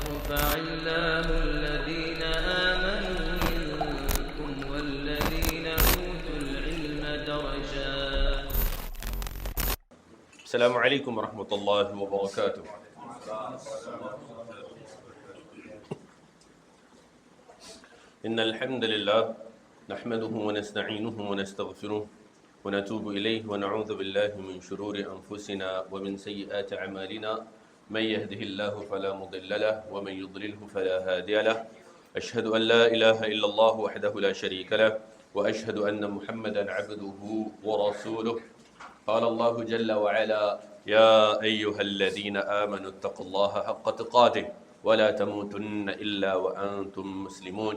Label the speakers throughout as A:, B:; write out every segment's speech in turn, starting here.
A: فعلام الذين آمنوا منكم والذين أوتوا العلم درجات.
B: السلام عليكم ورحمة الله وبركاته. إن الحمد لله نحمده ونستعينه ونستغفره ونتوب إليه ونعوذ بالله من شرور أنفسنا ومن سيئات أعمالنا. من يهده الله فلا مضل له ومن يضلله فلا هادي له. أشهد أن لا إله إلا الله وحده لا شريك له وأشهد أن محمدا عبده ورسوله. قال الله جل وعلا: يا أيها الذين آمنوا اتقوا الله حق تقاته ولا تموتن إلا وأنتم مسلمون.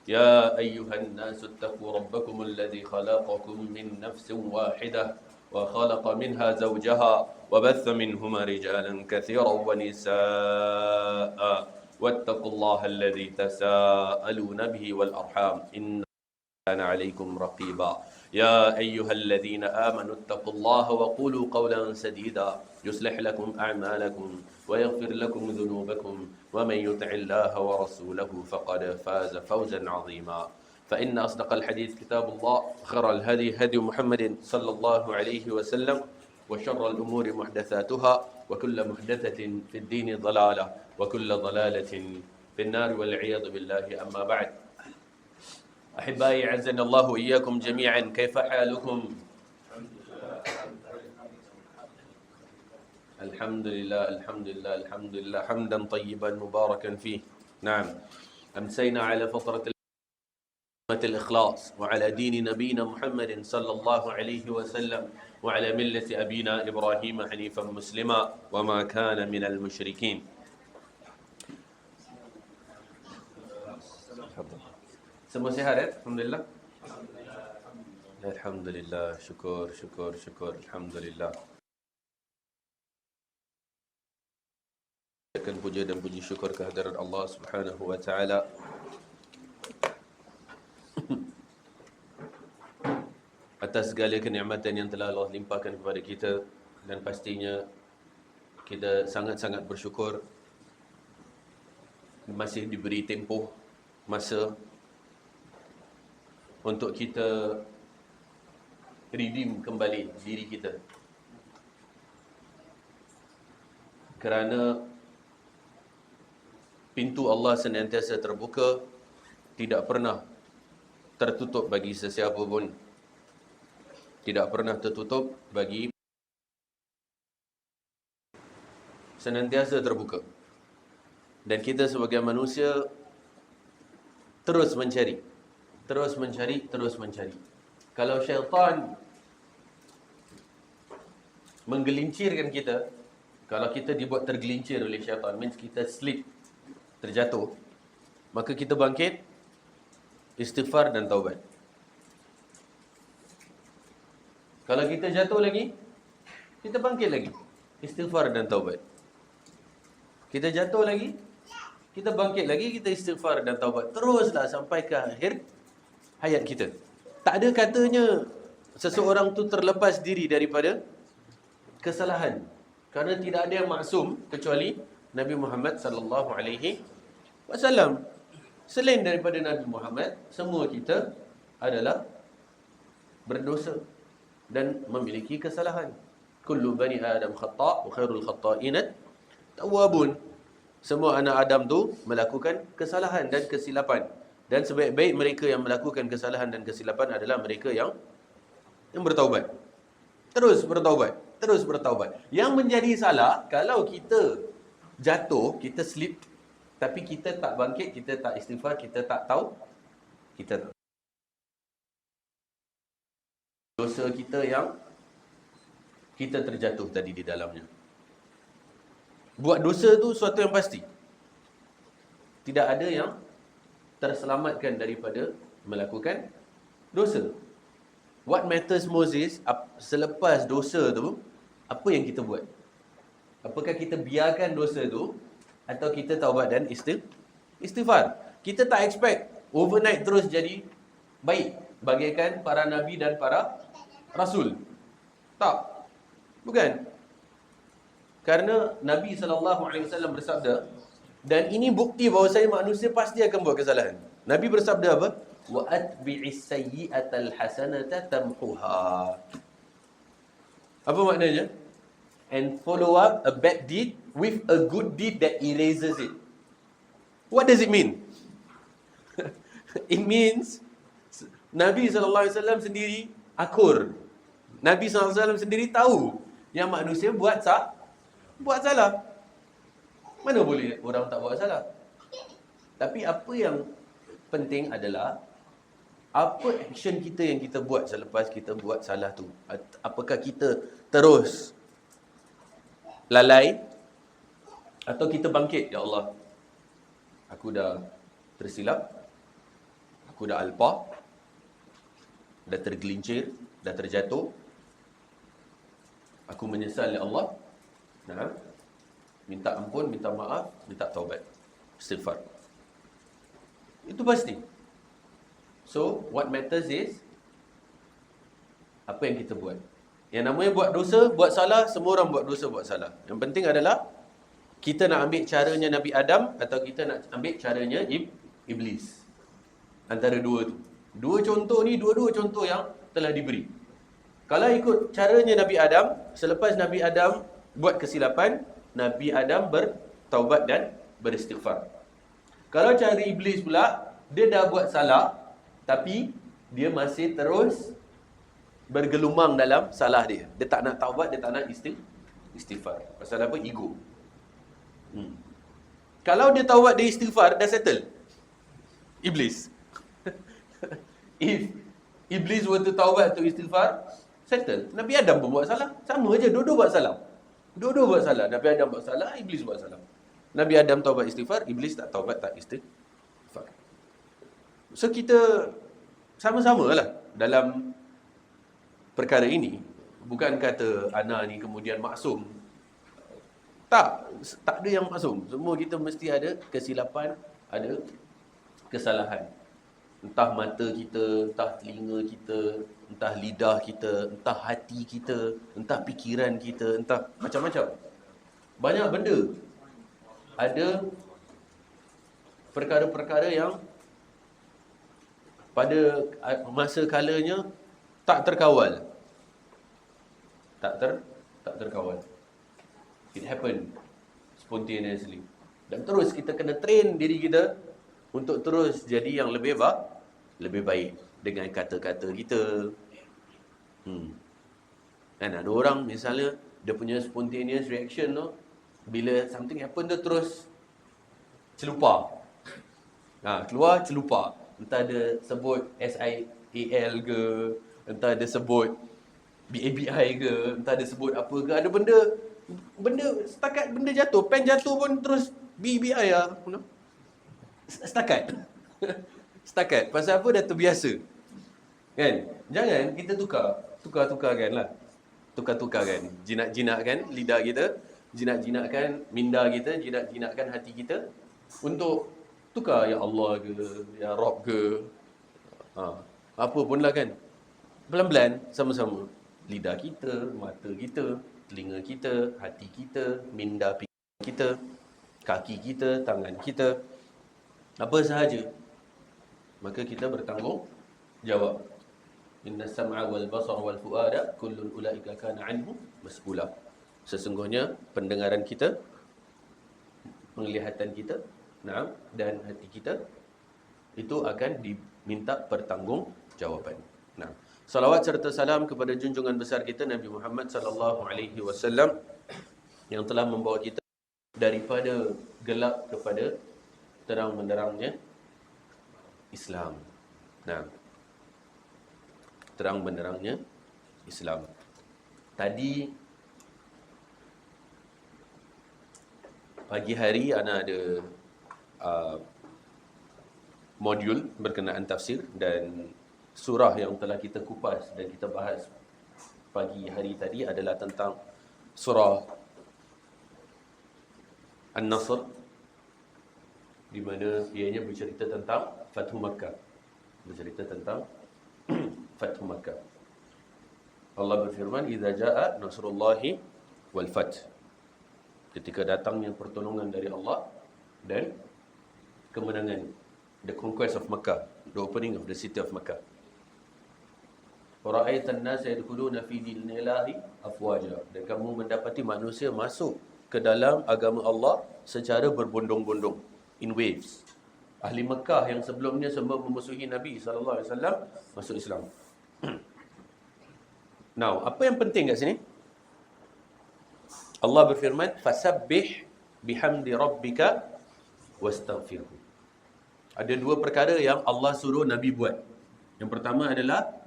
B: يا أيها الناس اتقوا ربكم الذي خلقكم من نفس واحدة وخلق منها زوجها وبث منهما رجالا كثيرا ونساء واتقوا الله الذي تساءلون به والأرحام إن كان عليكم رقيبا. يا أيها الذين آمنوا اتقوا الله وقولوا قولا سديدا يصلح لكم أعمالكم ويغفر لكم ذنوبكم ومن يطع الله ورسوله فقد فاز فوزا عظيما. فإن أصدق الحديث كتاب الله، خير الهدي هدي محمد صلى الله عليه وسلم، وشر الأمور محدثاتها وكل محدثة في الدين ضلالة وكل ضلالة في النار والعياذ بالله. أما بعد، أحبائي أعزني الله وإياكم جميعا، كيف حالكم؟ الحمد لله الحمد لله الحمد لله حمدا طيبا مباركا فيه. نعم، أمسينا على فترة الإخلاص وعلى دين نبينا محمد صلى الله عليه وسلم وعلى ملة أبينا إبراهيم حنيفا مسلما وما كان من المشركين. Semua sihat ya? Alhamdulillah. Alhamdulillah. Syukur, syukur, syukur. Alhamdulillah. Akan puja dan puji syukur kehadiran Allah Subhanahu wa taala. Atas segala kenikmatan yang telah Allah limpahkan kepada kita, dan pastinya kita sangat-sangat bersyukur masih diberi tempoh masa untuk kita redeem kembali diri kita, kerana pintu Allah senantiasa terbuka, tidak pernah tertutup bagi sesiapa pun, tidak pernah tertutup bagi, senantiasa terbuka. Dan kita sebagai manusia terus mencari, terus mencari, terus mencari. Kalau syaitan menggelincirkan kita, kalau kita dibuat tergelincir oleh syaitan, means kita slip, terjatuh, maka kita bangkit, istighfar dan taubat. Kalau kita jatuh lagi, kita bangkit lagi, istighfar dan taubat. Kita jatuh lagi, kita bangkit lagi, kita istighfar dan taubat. Teruslah sampai ke akhir hayat kita. Tak ada katanya seseorang tu terlepas diri daripada kesalahan, kerana tidak ada yang maksum kecuali Nabi Muhammad sallallahu alaihi wasallam. Selain daripada Nabi Muhammad, semua kita adalah berdosa dan memiliki kesalahan. Kullu bani Adam khata' wa khairul khata'ina tawwabun. Semua anak Adam tu melakukan kesalahan dan kesilapan, dan sebaik-baik mereka yang melakukan kesalahan dan kesilapan adalah mereka yang bertaubat. Terus bertaubat, terus bertaubat. Yang menjadi salah, kalau kita jatuh, kita slip, tapi kita tak bangkit, kita tak istighfar, kita tak tahu, kita dosa kita yang kita terjatuh tadi di dalamnya. Buat dosa tu suatu yang pasti. Tidak ada yang terselamatkan daripada melakukan dosa. What matters most is, selepas dosa tu, apa yang kita buat? Apakah kita biarkan dosa tu, atau kita taubat dan istighfar? Kita tak expect overnight terus jadi baik, bagaikan para nabi dan para rasul. Tak. Bukan. Karena Nabi SAW bersabda, Dan ini bukti bahawasanya manusia pasti akan buat kesalahan. Nabi bersabda apa? Wa atbi'is sayyi'atal hasanata tamhuha. Apa maknanya? And follow up a bad deed with a good deed that erases it. What does it mean? It means Nabi SAW sendiri akur. Nabi SAW sendiri tahu yang manusia buat salah. Mana boleh orang tak buat salah? Tapi apa yang penting adalah apa action kita yang kita buat selepas kita buat salah tu. Apakah kita terus lalai atau kita bangkit, ya Allah, aku dah tersilap, aku dah alpa, dah tergelincir, dah terjatuh, aku menyesal, ya Allah. Nah, minta ampun, minta maaf, minta taubat, istighfar. Itu pasti. So, what matters is apa yang kita buat. Yang namanya buat dosa, buat salah, semua orang buat dosa, buat salah. Yang penting adalah kita nak ambil caranya Nabi Adam atau kita nak ambil caranya Iblis. Antara dua tu. Dua contoh ni, dua-dua contoh yang telah diberi. Kalau ikut caranya Nabi Adam, selepas Nabi Adam buat kesilapan, Nabi Adam bertaubat dan beristighfar. Kalau cara Iblis pula, dia dah buat salah, tapi dia masih terus bergelumang dalam salah dia. Dia tak nak taubat, dia tak nak istighfar. Pasal apa? Ego. Kalau dia taubat, dia istighfar, dah settle. Iblis. If Iblis were to taubat to istighfar, settle. Nabi Adam pun buat salah. Sama aja, dua-dua buat salah. Dua-dua buat salah. Nabi Adam buat salah, Iblis buat salah. Nabi Adam taubat istighfar, Iblis tak taubat, tak istighfar. So kita sama-sama lah dalam perkara ini. Bukan kata Ana ni kemudian maksum. Tak ada yang maksum. Semua kita mesti ada kesilapan, ada kesalahan. Entah mata kita, entah telinga kita, entah lidah kita, entah hati kita, entah fikiran kita, entah macam-macam. Banyak benda. Ada perkara-perkara yang pada masa kalanya tak terkawal. Tak terkawal. It happened spontaneously. Dan terus kita kena train diri kita untuk terus jadi yang lebih baik dengan kata-kata kita. Dan ada orang misalnya dia punya spontaneous reaction tu, bila something happen tu terus celupar. Keluar celupar. Entah dia sebut SIAL ke, entah dia sebut BABI ke, entah dia sebut apa ke. Ada benda setakat benda jatuh, pen jatuh pun terus BBI lah. Setakat. Pasal apa? Dah terbiasa. Kan? Jangan kita tukar-tukarkan lah. Tukar-tukarkan. Jinak-jinakkan lidah kita, jinak-jinakkan minda kita, jinak-jinakkan hati kita untuk tukar ya Allah ke, ya Rabb ke. Apa pun lah kan. Pelan-pelan, sama-sama. Lidah kita, mata kita, telinga kita, hati kita, minda kita, kaki kita, tangan kita, apa sahaja, maka kita bertanggungjawab. Inna sam'a wal basar wal fuada kullun ulaika kana anhu mas'ula. Sesungguhnya pendengaran kita, penglihatan kita, dan hati kita itu akan diminta pertanggungjawaban. Salawat serta salam kepada junjungan besar kita Nabi Muhammad sallallahu alaihi wasallam yang telah membawa kita daripada gelap kepada terang benderangnya Islam. Terang benderangnya Islam. Tadi pagi hari ana ada modul berkenaan tafsir, dan surah yang telah kita kupas dan kita bahas pagi hari tadi adalah tentang surah An-Nasr, di mana ianya bercerita tentang Fathu Makkah. Bercerita tentang Fathu Makkah. Allah berfirman, "Idza jaa nasrullahi wal fath." Ketika datangnya pertolongan dari Allah dan kemenangan, the conquest of Makkah, the opening of the city of Makkah. Ra'aitan nas yadkhuluna fi dinillahi afwaja. Dan kamu mendapati manusia masuk ke dalam agama Allah secara berbondong-bondong, in waves. Ahli Mekah yang sebelumnya semua memusuhi Nabi SAW masuk Islam. Now, apa yang penting kat sini? Allah berfirman, fasabbih bihamdi rabbika wastaghfirhu. Ada dua perkara yang Allah suruh Nabi buat. Yang pertama adalah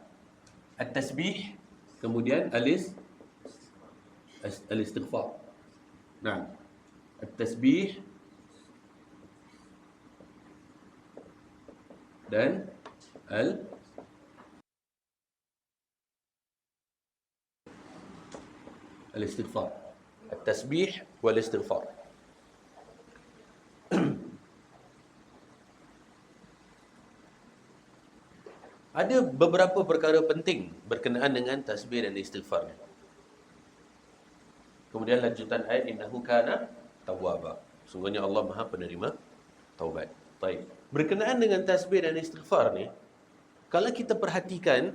B: at-tasbih, kemudian al-istighfar. Nah, at-tasbih dan al-istighfar. At-tasbih wal-istighfar. Ada beberapa perkara penting berkenaan dengan tasbih dan istighfar. Kemudian lanjutan ayat, innahu kana tawwaba. Sungguhnya Allah Maha penerima taubat. Baik. Berkenaan dengan tasbih dan istighfar ni, kalau kita perhatikan,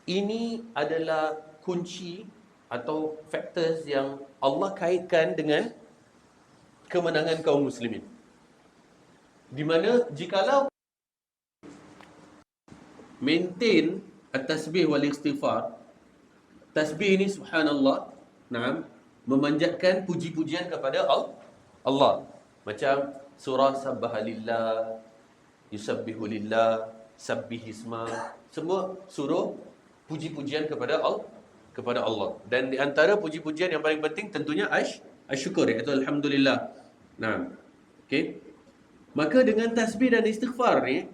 B: ini adalah kunci atau factors yang Allah kaitkan dengan kemenangan kaum muslimin. Di mana jikalau maintain at-tasbih wal istighfar, tasbih ini subhanallah, memanjatkan puji-pujian kepada Allah. Macam surah sabbahalillah, yusabbihu lillah, sabbih isma, semua suruh puji-pujian kepada Allah. Dan di antara puji-pujian yang paling penting tentunya asyukur, iaitu alhamdulillah. Okey. Maka dengan tasbih dan istighfar ni,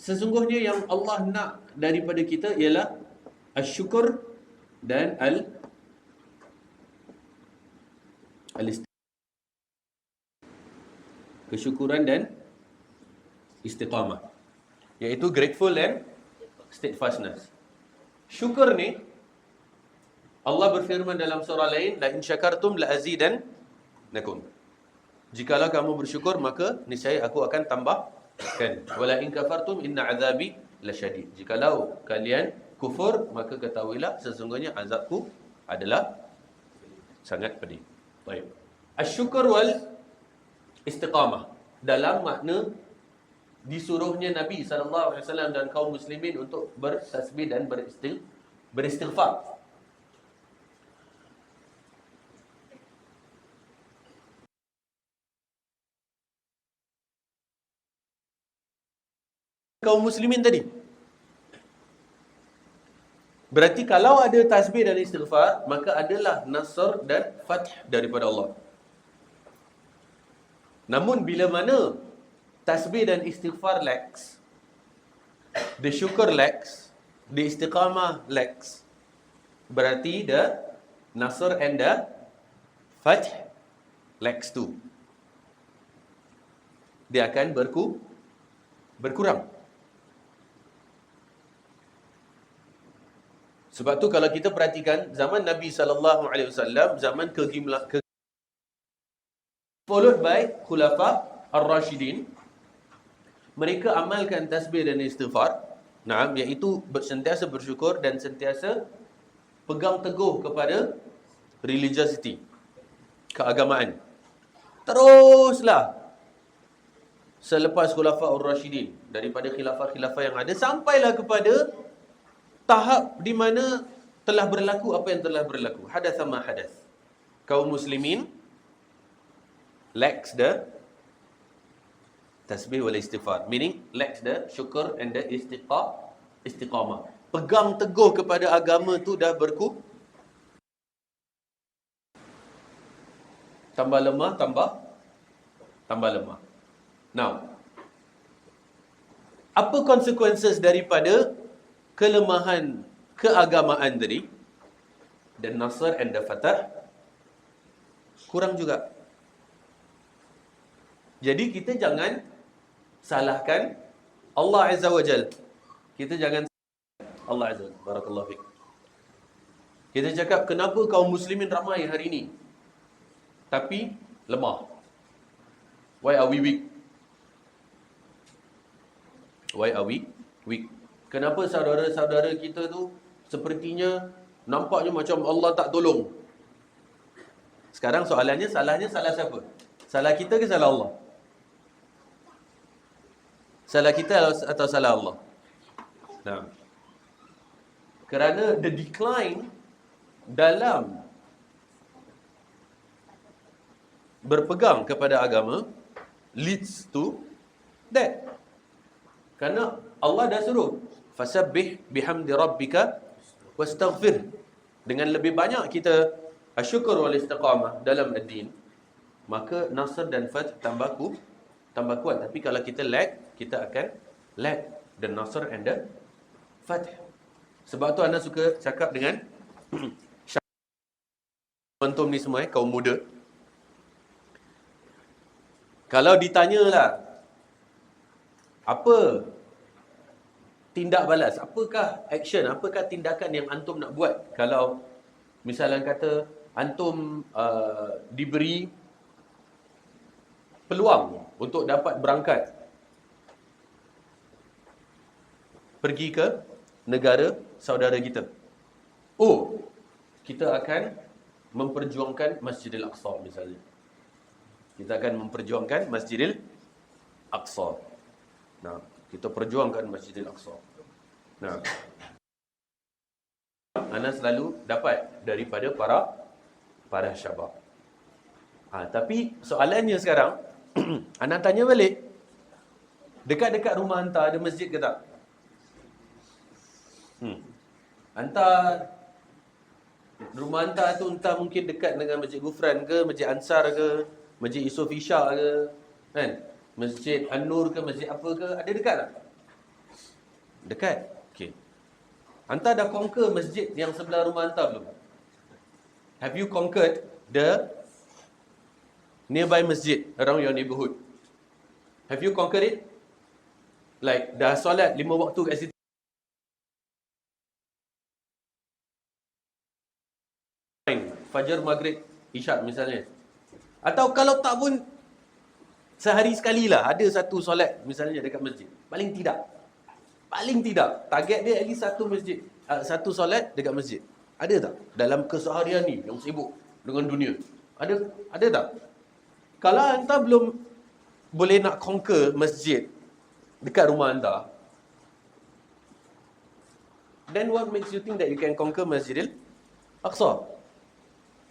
B: sesungguhnya yang Allah nak daripada kita ialah asyukur dan kesyukuran dan istiqamah, iaitu grateful and steadfastness. Syukur ni Allah berfirman dalam surah lain, la in syakartum la azidannakum. Jikalau kamu bersyukur maka niscaya aku akan tambahkan. Wala in kafartum inna azabi lasyadid. Jikalau kalian kufur maka ketahuilah sesungguhnya azabku adalah sangat pedih. Baik. Asyukur wal istiqamah dalam makna disuruhnya Nabi SAW dan kaum muslimin untuk bertasbih dan beristighfar. Kaum muslimin tadi. Berarti kalau ada tasbih dan istighfar, maka adalah nasr dan fath daripada Allah. Namun bila mana tasbih dan istighfar lacks, the syukur lacks, the istiqamah lacks, berarti the nasr and the fath lacks too. Dia akan berkurang. Sebab tu kalau kita perhatikan zaman Nabi SAW, zaman followed by Khulafa Ar-Rashidin, mereka amalkan tasbih dan istighfar, iaitu sentiasa bersyukur dan sentiasa pegang teguh kepada religiosity, keagamaan. Teruslah selepas Khulafa Ar-Rashidin, daripada khilafah-khilafah yang ada, sampailah kepada tahap di mana telah berlaku apa yang telah berlaku. Hadatha ma hadath. Kaum muslimin lacks the tasbih wal istighfar, meaning lacks the syukur and the istiqamah. Pegang teguh kepada agama tu dah tambah lemah, tambah lemah. Now, apa consequences daripada kelemahan keagamaan tadi? Dan nasr and the fatah kurang juga. Jadi kita jangan salahkan Allah Azza wa Jal. Kita jangan Allah Azza wa Jal. Barakallahu fiqh. Kita cakap, kenapa kaum muslimin ramai hari ini? tapi lemah. Why are we weak? Why are we weak? Kenapa saudara-saudara kita tu sepertinya nampaknya macam Allah tak tolong? Sekarang soalannya, salahnya salah siapa? Salah kita ke salah Allah? Salah kita atau salah Allah? Nah, kerana the decline dalam berpegang kepada agama leads to that. Kerana Allah dah suruh fasabbih bihamdi rabbika wastaghfir. Dengan lebih banyak kita syukur wal istiqamah dalam ad-din, maka nasr dan fath tambah kuat. Tapi kalau kita lag, kita akan lag the nasr and the fath. Sebab tu anda suka cakap dengan antum ni semua, kaum muda. Kalau ditanyalah, apa tindak balas, apakah action, apakah tindakan yang antum nak buat kalau misalnya kata antum diberi peluang untuk dapat berangkat pergi ke negara saudara kita. Oh, kita akan memperjuangkan Masjidil Aqsa misalnya. Kita akan memperjuangkan Masjidil Aqsa. Nah, kita perjuangkan Masjidil Aqsa. Nah, anda selalu dapat daripada para syabab. Tapi soalannya sekarang, anda tanya balik, dekat-dekat rumah anda ada masjid ke tak? Anda, rumah anda tu entah mungkin dekat dengan Masjid Gufran ke, Masjid Ansar ke, Masjid Yusof Isyak ke, kan? Masjid An-Nur ke, masjid apa ke, ada dekat tak? Dekat? Okey. Anda dah conquer masjid yang sebelah rumah anda belum? Have you conquered the nearby masjid around your neighborhood? Have you conquered it? Like, dah solat 5 waktu kat situ? Fajar, Maghrib, Isyak misalnya. Atau kalau tak pun sehari sekali lah ada satu solat misalnya dekat masjid. Paling tidak, target dia at least satu masjid, satu solat dekat masjid. Ada tak dalam keseharian ni yang sibuk dengan dunia? Ada tak? Kalau anda belum boleh nak conquer masjid dekat rumah anda, then what makes you think that you can conquer Masjidil Aqsa?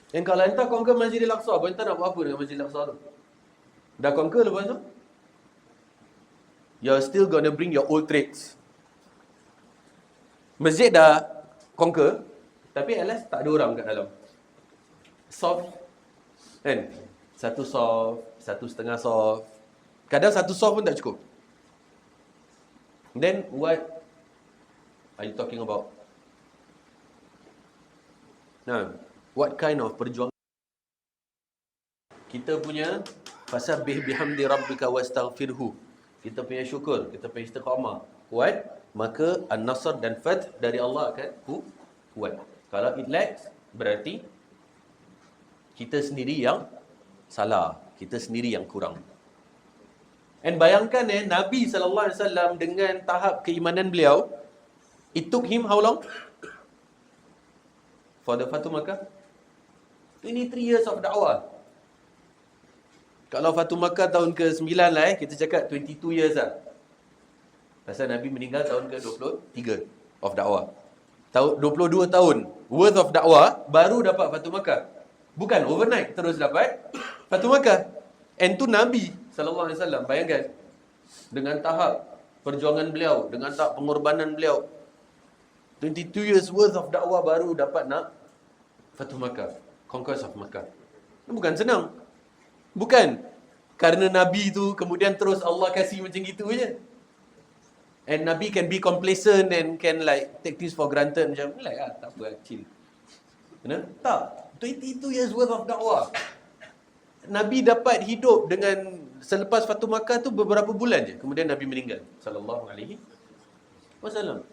B: Yang kalau anda conquer Masjidil Aqsa, anda nak buat apa dengan Masjidil Aqsa tu? Dah conquer lepas tu, you're still gonna bring your old traits. Masjid dah conquer, tapi at least tak ada orang kat dalam. Soft, kan? Satu soft, satu setengah soft. Kadang satu soft pun tak cukup. Then what are you talking about? Nah, what kind of perjuangan? Kita punya fasabbih bihamdi rabbika wastaghfirhu. Kita punya syukur, kita punya istiqamah kuat, maka an-nasr dan fath dari Allah akan kuat. Kalau it lags, berarti kita sendiri yang salah, kita sendiri yang kurang. And bayangkan Nabi SAW dengan tahap keimanan beliau, it took him how long? For the Fatu Makkah? 23 years of da'wah. Kalau Fatu Makkah tahun ke-9 lah kita cakap 22 years lah. Pasal Nabi meninggal tahun ke-23 of dakwah. 22 tahun worth of dakwah baru dapat Fatu Makkah. Bukan overnight terus dapat Fatu Makkah. And tu Nabi SAW, bayangkan. Dengan tahap perjuangan beliau, dengan tahap pengorbanan beliau, 22 years worth of dakwah baru dapat nak Fatu Makkah, conquest of Makkah. Bukan senang. Bukan kerana Nabi tu kemudian terus Allah kasih macam gitu je. And Nabi can be complacent and can like take this for granted macam like tak apa, chill. Tak. 22 years worth of dakwah. Nabi dapat hidup dengan selepas Fatu Makkah tu beberapa bulan je. Kemudian Nabi meninggal sallallahu alaihi wasallam.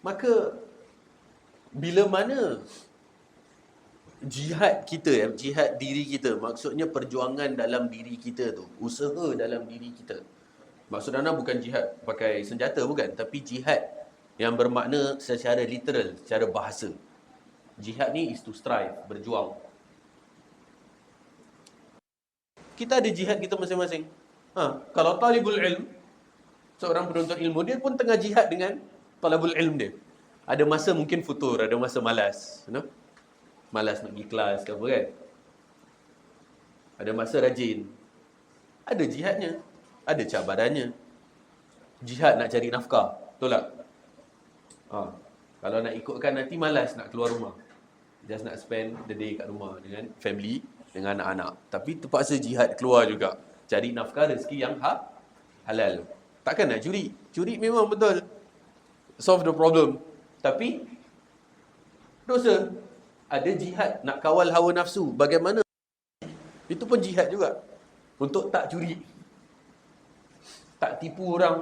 B: Maka bila mana jihad kita, jihad diri kita, maksudnya perjuangan dalam diri kita tu, usaha dalam diri kita. Maksud Ana bukan jihad pakai senjata, bukan, tapi jihad yang bermakna secara literal, secara bahasa. Jihad ni is to strive, berjuang. Kita ada jihad kita masing-masing. Kalau talibul ilm, seorang penuntut ilmu, dia pun tengah jihad dengan talabul ilm dia. Ada masa mungkin futur, ada masa malas, malas nak pergi kelas ke apa kan. Ada masa rajin. Ada jihadnya, ada cabarannya. Jihad nak cari nafkah, betul tak? Kalau nak ikutkan nanti malas nak keluar rumah. Just nak spend the day kat rumah dengan family, dengan anak-anak. Tapi terpaksa jihad keluar juga. Cari nafkah rezeki yang halal. Takkan nak curi. Curi memang betul solve the problem. Tapi dosa. Ada jihad nak kawal hawa nafsu. Bagaimana? Itu pun jihad juga. Untuk tak curi. Tak tipu orang.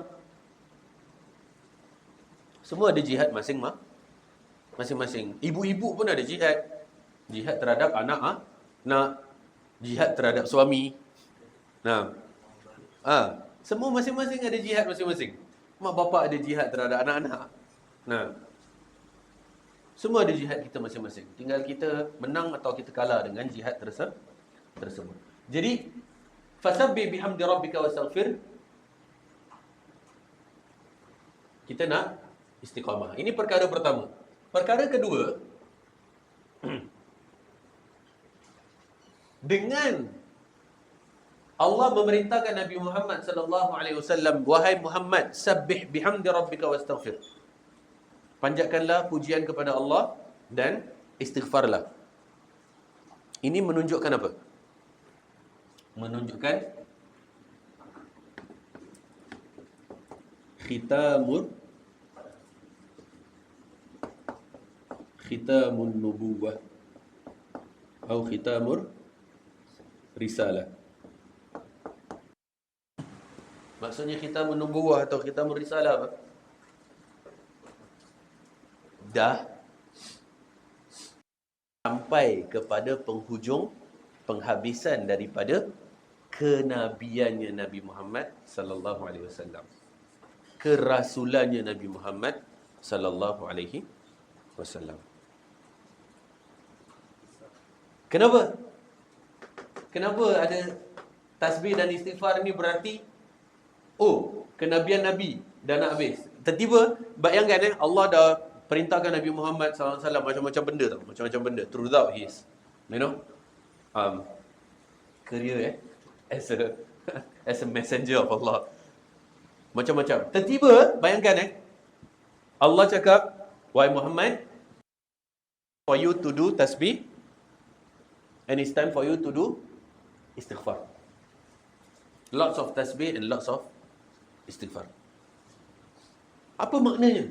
B: Semua ada jihad masing-masing. Ibu-ibu pun ada jihad. Jihad terhadap anak, nak jihad terhadap suami. Semua masing-masing ada jihad masing-masing. Mak bapak ada jihad terhadap anak-anak. Semua ada jihad kita masing-masing. Tinggal kita menang atau kita kalah dengan jihad tersebut. Jadi, fasabbih bihamdi rabbika wastaghfir. Kita nak istiqamah. Ini perkara pertama. Perkara kedua, dengan Allah memerintahkan Nabi Muhammad sallallahu alaihi wasallam, wahai Muhammad, sabbih bihamdi rabbika wastaghfir. Panjatkanlah pujian kepada Allah dan istighfarlah. Ini menunjukkan apa? Menunjukkan khitamun nubuwah atau khitamur risalah. Maksudnya khitamun nubuwah atau khitamur risalah apa? Dah sampai kepada penghujung, penghabisan daripada kenabiannya Nabi Muhammad sallallahu alaihi wasallam. Kerasulannya Nabi Muhammad sallallahu alaihi wasallam. Kenapa? Kenapa ada tasbih dan istighfar ni? Berarti kenabian Nabi dah nak habis. Tiba-tiba bayangkan Allah dah perintahkan Nabi Muhammad SAW macam-macam benda tau. Macam-macam benda throughout his career as a messenger of Allah. Macam-macam. Tiba-tiba bayangkan Allah cakap, wahai Muhammad, for you to do tasbih and it's time for you to do istighfar. Lots of tasbih and lots of istighfar. Apa maknanya?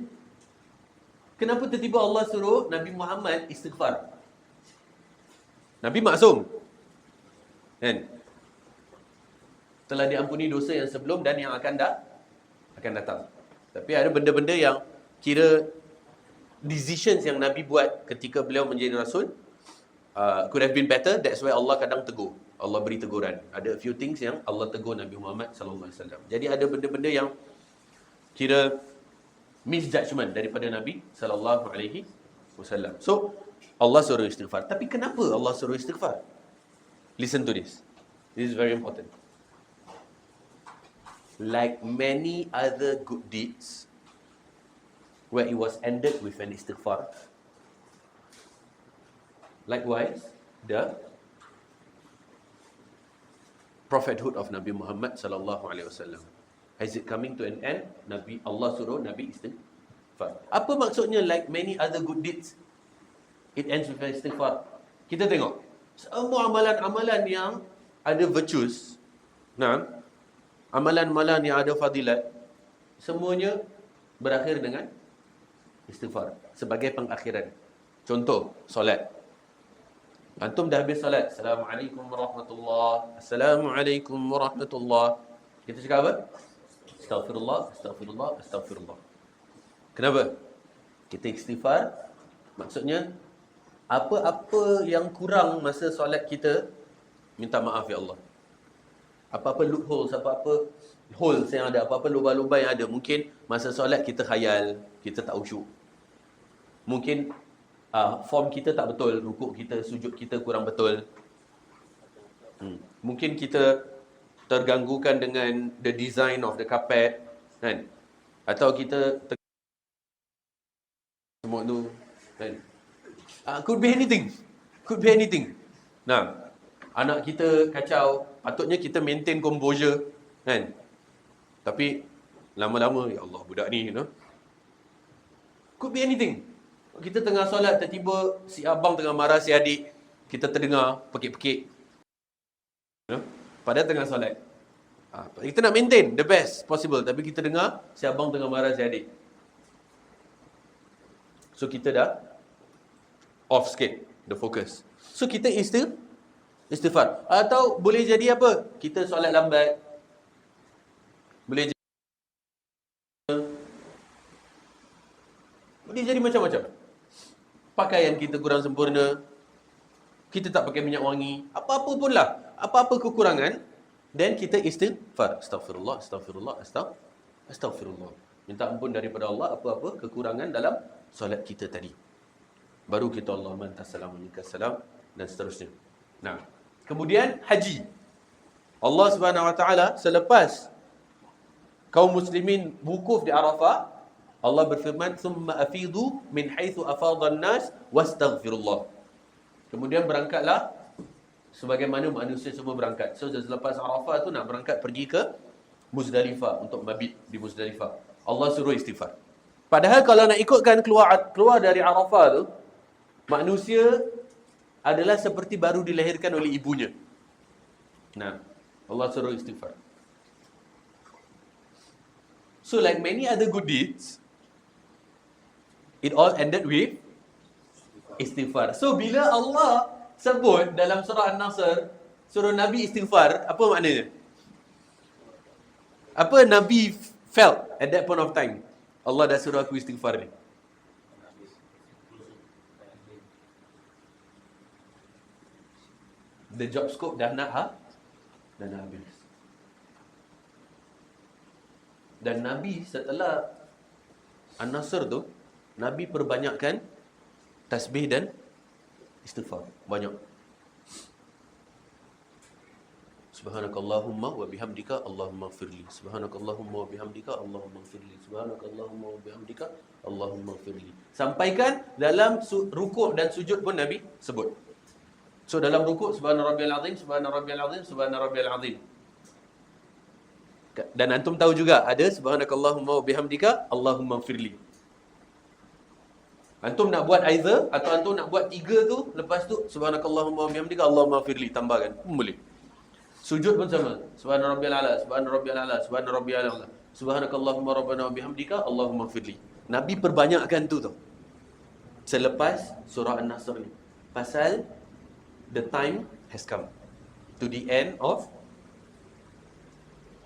B: Kenapa tiba-tiba Allah suruh Nabi Muhammad istighfar? Nabi maksum, kan? Telah diampuni dosa yang sebelum dan yang akan datang. Tapi ada benda-benda yang kira decisions yang Nabi buat ketika beliau menjadi Rasul could have been better. That's why Allah kadang tegur. Allah beri teguran. Ada a few things yang Allah tegur Nabi Muhammad SAW. Jadi ada benda-benda yang kira misjudgment daripada Nabi SAW. So, Allah suruh istighfar. Tapi kenapa Allah suruh istighfar? Listen to this. This is very important. Like many other good deeds, where it was ended with an istighfar, likewise, the prophethood of Nabi Muhammad sallallahu alaihi wasallam, has it coming to an end? Allah suruh Nabi istighfar. Apa maksudnya like many other good deeds, it ends with an istighfar? Kita tengok semua amalan-amalan yang ada virtues, amalan-amalan yang ada fadilat, semuanya berakhir dengan istighfar sebagai pengakhiran. Contoh, solat. Antum dah habis solat, Assalamualaikum warahmatullahi, Assalamualaikum warahmatullahi. Kita cakap apa? Astaghfirullah, astaghfirullah, astaghfirullah. Kenapa? Kita istighfar, maksudnya Apa-apa yang kurang masa solat kita, minta maaf ya Allah. Apa-apa loopholes, apa-apa holes yang ada, apa-apa lubang-lubang yang ada. Mungkin masa solat kita khayal, kita tak khusyuk. Mungkin form kita tak betul, rukuk kita, sujud kita kurang betul. Mungkin kita terganggukan dengan the design of the carpet, kan? Atau kita semua tu, kan? Could be anything. Could be anything. Nah, anak kita kacau, patutnya kita maintain composure, kan? Tapi lama-lama, ya Allah, budak ni, could be anything. Kita tengah solat, tiba-tiba si abang tengah marah si adik, kita terdengar pekik-pekik. Padahal tengah solat. Kita nak maintain the best possible, tapi kita dengar si abang tengah marah si adik. So kita dah off sikit the focus. So kita istighfar. Atau boleh jadi apa? Kita solat lambat. Boleh jadi macam-macam. Pakaian kita kurang sempurna. Kita tak pakai minyak wangi. Apa-apa pun lah. Apa-apa kekurangan. Then kita istighfar. Astaghfirullah, astaghfirullah, astaghfirullah. Minta ampun daripada Allah apa-apa kekurangan dalam solat kita tadi. Baru kita Allahumma antas salam wa minkas salam dan seterusnya. Nah, kemudian haji. Allah Subhanahu wa taala selepas kaum muslimin wukuf di Arafah, Allah berfirman, "Tsumma afidu min haitsu afadhan nas wastaghfirullah." Kemudian berangkatlah sebagaimana manusia semua berangkat. So selepas Arafah tu nak berangkat pergi ke Muzdalifah untuk mabit di Muzdalifah. Allah suruh istighfar. Padahal kalau nak ikutkan keluar dari Arafah tu, manusia adalah seperti baru dilahirkan oleh ibunya. Nah, Allah suruh istighfar. So like many other good deeds, it all ended with istighfar. So bila Allah sebut dalam surah An-Nasr, suruh Nabi istighfar, apa maknanya? Apa Nabi felt at that point of time? Allah dah suruh aku istighfar ni. The job scope dah nak habis. Dan Nabi setelah An-Nasr tu, Nabi perbanyakkan tasbih dan istighfar. Banyak. Subhanakallahumma wa bihamdika Allahumma ighfirli. Subhanakallahumma wa bihamdika Allahumma ighfirli. Subhanakallahumma wa bihamdika Allahumma ighfirli. Sampaikan dalam rukuk dan sujud pun Nabi sebut. So dalam rukuk subhana rabbiyal azim, subhana rabbiyal azim, subhana rabbiyal azim. Dan antum tahu juga ada subhanakallahumma wa bihamdika Allahumma ighfirli. Antum nak buat either atau antum nak buat tiga tu, lepas tu subhanakallahumma wa bihamdika Allahumma ighfirli, tambahkan pun boleh. Sujud pun sama. Subhana rabbiyal ala, subhana rabbiyal ala, subhana rabbiyal ala. Subhanakallahumma rabbana wa bihamdika Allahumma ighfirli. Nabi perbanyakkan tu tau. Selepas surah An-Nasr ni. Pasal the time has come to the end of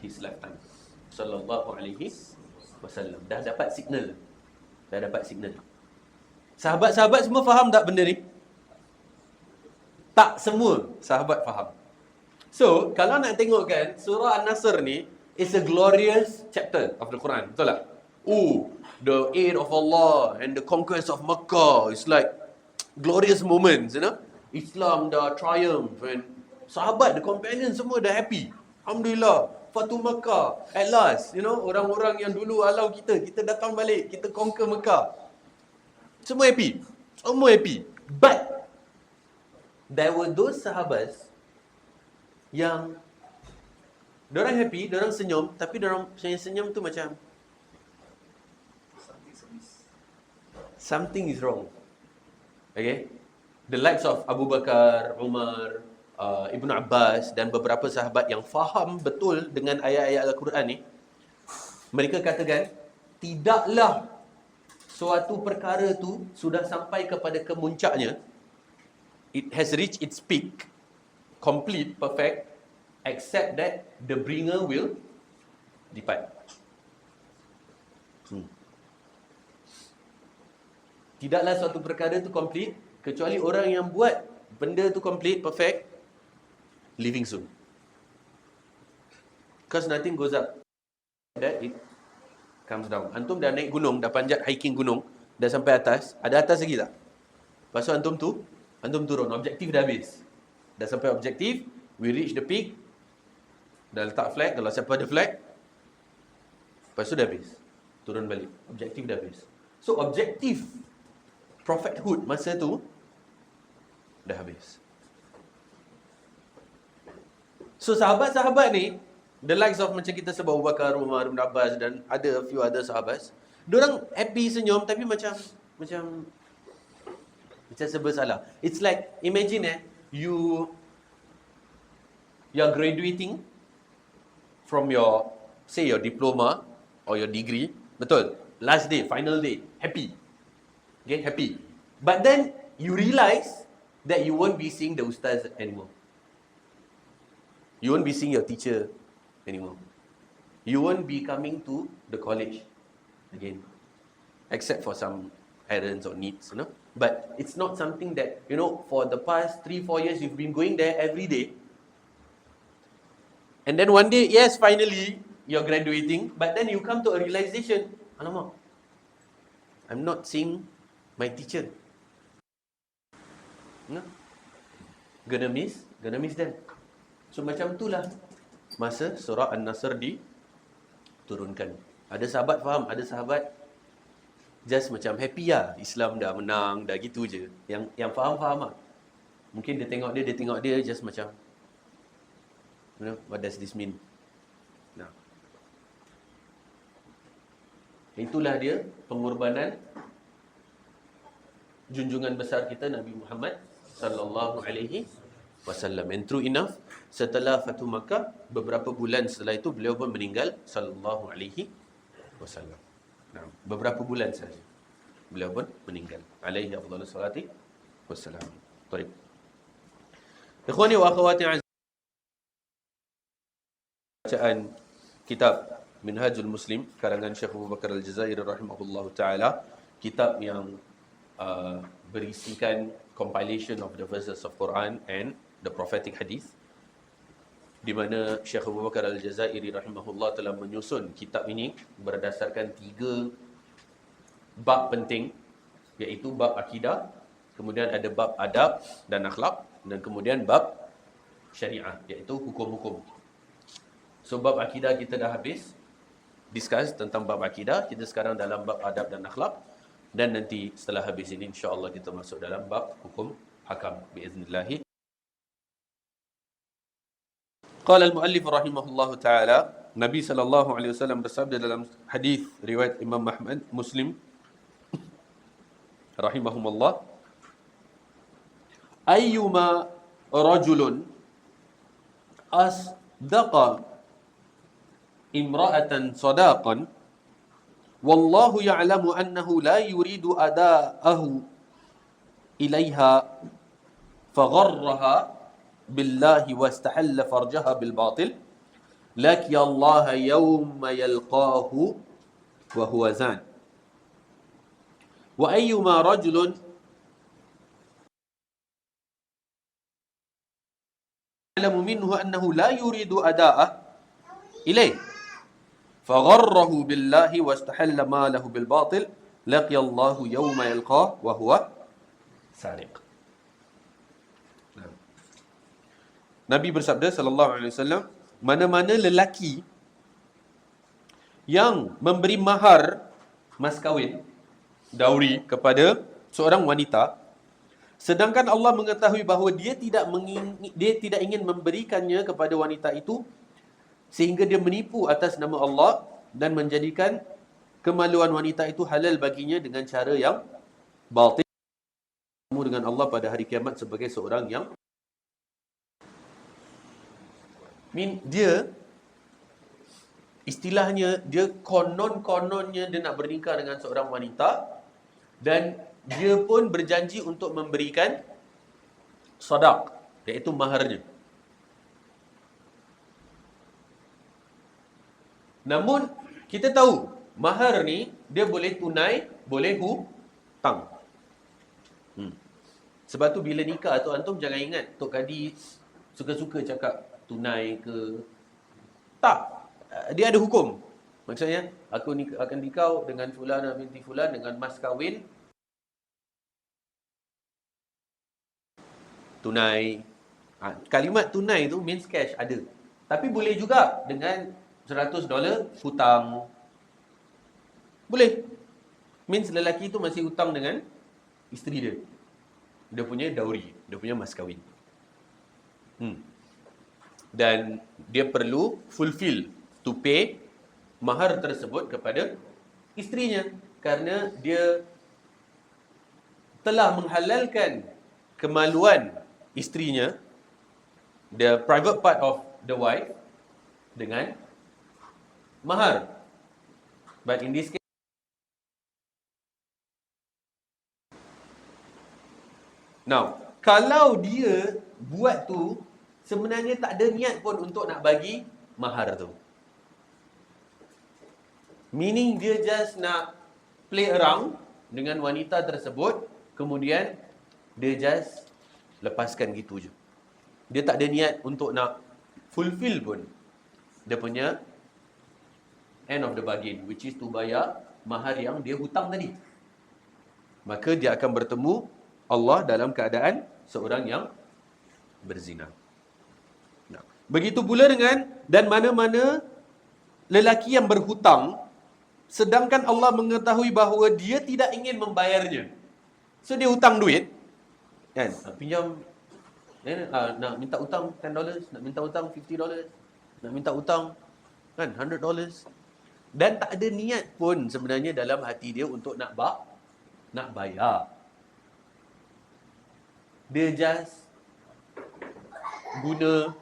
B: his lifetime. Sallallahu alaihi wasallam. Dah dapat signal. Sahabat-sahabat semua faham tak benda ni? Tak semua sahabat faham. So, kalau nak tengok kan, surah An-Nasr ni is a glorious chapter of the Quran. Betul tak? The aid of Allah and the conquest of Makkah is like glorious moments, Islam dah triumph and sahabat, the companions semua dah happy. Alhamdulillah, Fatu Makkah at last, orang-orang yang dulu halau kita datang balik, kita conquer Makkah. Semua happy. But there were those sahabas yang dorang happy, dorang senyum, tapi dorang senyum tu macam something is wrong. Okay? The likes of Abu Bakar, Umar, Ibn Abbas dan beberapa sahabat yang faham betul dengan ayat-ayat Al-Quran ni, mereka katakan, tidaklah suatu perkara tu sudah sampai kepada kemuncaknya, it has reached its peak, complete, perfect, except that the bringer will depart. Tidaklah suatu perkara itu complete Kecuali orang yang buat benda tu complete, perfect, leaving soon. Because nothing goes up, that it comes down. Antum dah naik gunung, dah panjat hiking gunung, dah sampai atas, ada atas lagi tak? Lepas tu antum turun, objektif dah habis. Dah sampai objektif, we reach the peak, dah letak flag, kalau siapa ada flag, lepas tu dah habis. Turun balik, objektif dah habis. So objektif prophethood masa tu dah habis. So sahabat-sahabat ni, the likes of macam kita sebut Abu Bakar, Umar bin Abbas dan ada a few other sahabat, diorang happy, senyum, tapi macam serba salah. It's like, imagine you're graduating from your, say your diploma or your degree, betul? Last day, final day, happy. Okay, happy. But then you realize that you won't be seeing the ustaz anymore. You won't be seeing your teacher anymore. You won't be coming to the college again, except for some errands or needs, But it's not something that, for the past 3-4 years, you've been going there every day. And then one day, yes, finally, you're graduating, but then you come to a realization, alamak, I'm not seeing my teacher. Gonna miss them. So macam itulah masa surah An-Nasr diturunkan. Ada sahabat faham, ada sahabat just macam happy lah, Islam dah menang, dah gitu je. Yang faham lah. Mungkin dia tengok dia just macam, what does this mean? Nah, itulah dia pengorbanan junjungan besar kita Nabi Muhammad sallallahu alaihi wasallam. And true enough, setelah Fatu Makkah, beberapa bulan setelah itu beliau pun meninggal sallallahu alaihi wasallam. Nah, beberapa bulan saja beliau pun meninggal alaihi afdhalus salati wassalam. Baik. Ikhwani wa akhwati, bacaan kitab Minhajul Muslim karangan Syekh Abu Bakar Al-Jazairi rahimahullahu taala, kitab yang berisikan compilation of the verses of Quran and the prophetic hadith, di mana Syekh Abu Bakar Al-Jazairi rahimahullah telah menyusun kitab ini berdasarkan 3 bab penting, iaitu bab akidah, kemudian ada bab adab dan akhlak, dan kemudian bab syariah, iaitu hukum-hukum. So bab akidah kita dah habis discuss tentang bab akidah, kita sekarang dalam bab adab dan akhlak, dan nanti setelah habis ini insya-Allah kita masuk dalam bab hukum hakam biiznillah. Qala al-muallif rahimahullahu taala, Nabi sallallahu alaihi wasallam bersabda dalam hadis riwayat Imam Ahmad, Muslim rahimahumullah, ayyuma rajulun asdaqa imra'atan sadaqan wallahu ya'lamu annahu la yuridu ada'ahu ilaiha fagharraha billahi wastahalla farjaha bil batil laki Allah yawma yalqahu wa huwa zan wa ayyuma rajulun ya'lamu minhu annahu la yuridu ada'ah ilayh fagharrahu billahi wastahalla malahu bil batil laki Allah yawma yalqahu wa huwa sariq. Nabi bersabda sallallahu alaihi wasallam, mana-mana lelaki yang memberi mahar, mas kahwin, dauri kepada seorang wanita, sedangkan Allah mengetahui bahawa dia tidak ingin memberikannya kepada wanita itu, sehingga dia menipu atas nama Allah dan menjadikan kemaluan wanita itu halal baginya dengan cara yang batil, dengan Allah pada hari kiamat sebagai seorang yang dia istilahnya, dia kononnya dia nak bernikah dengan seorang wanita dan dia pun berjanji untuk memberikan sadaq, iaitu maharnya. Namun kita tahu mahar ni dia boleh tunai, boleh hutang. Sebab tu bila nikah tu antum jangan ingat Tok Kadi suka-suka cakap tunai ke. Tak. Dia ada hukum. Maksudnya, aku akan nikah dengan fulan binti fulan dengan mas kahwin tunai. Kalimat tunai tu means cash, ada. Tapi boleh juga dengan $100 hutang. Boleh. Means lelaki tu masih hutang dengan isteri dia. Dia punya dowry, dia punya mas kahwin. Dan dia perlu fulfill to pay mahar tersebut kepada isterinya kerana dia telah menghalalkan kemaluan isterinya, the private part of the wife, dengan mahar. But in this case, now, kalau dia buat tu, sebenarnya tak ada niat pun untuk nak bagi mahar tu. Meaning dia just nak play around dengan wanita tersebut, kemudian dia just lepaskan gitu je. Dia tak ada niat untuk nak fulfill pun dia punya end of the bargain, which is to bayar mahar yang dia hutang tadi. Maka dia akan bertemu Allah dalam keadaan seorang yang berzina. Nah, begitu pula dengan dan mana-mana lelaki yang berhutang sedangkan Allah mengetahui bahawa dia tidak ingin membayarnya. So dia hutang duit, kan? Pinjam, nak minta hutang $10, nak minta hutang $50, nak minta hutang kan $100. Dan tak ada niat pun sebenarnya dalam hati dia untuk nak bayar. Dia just guna,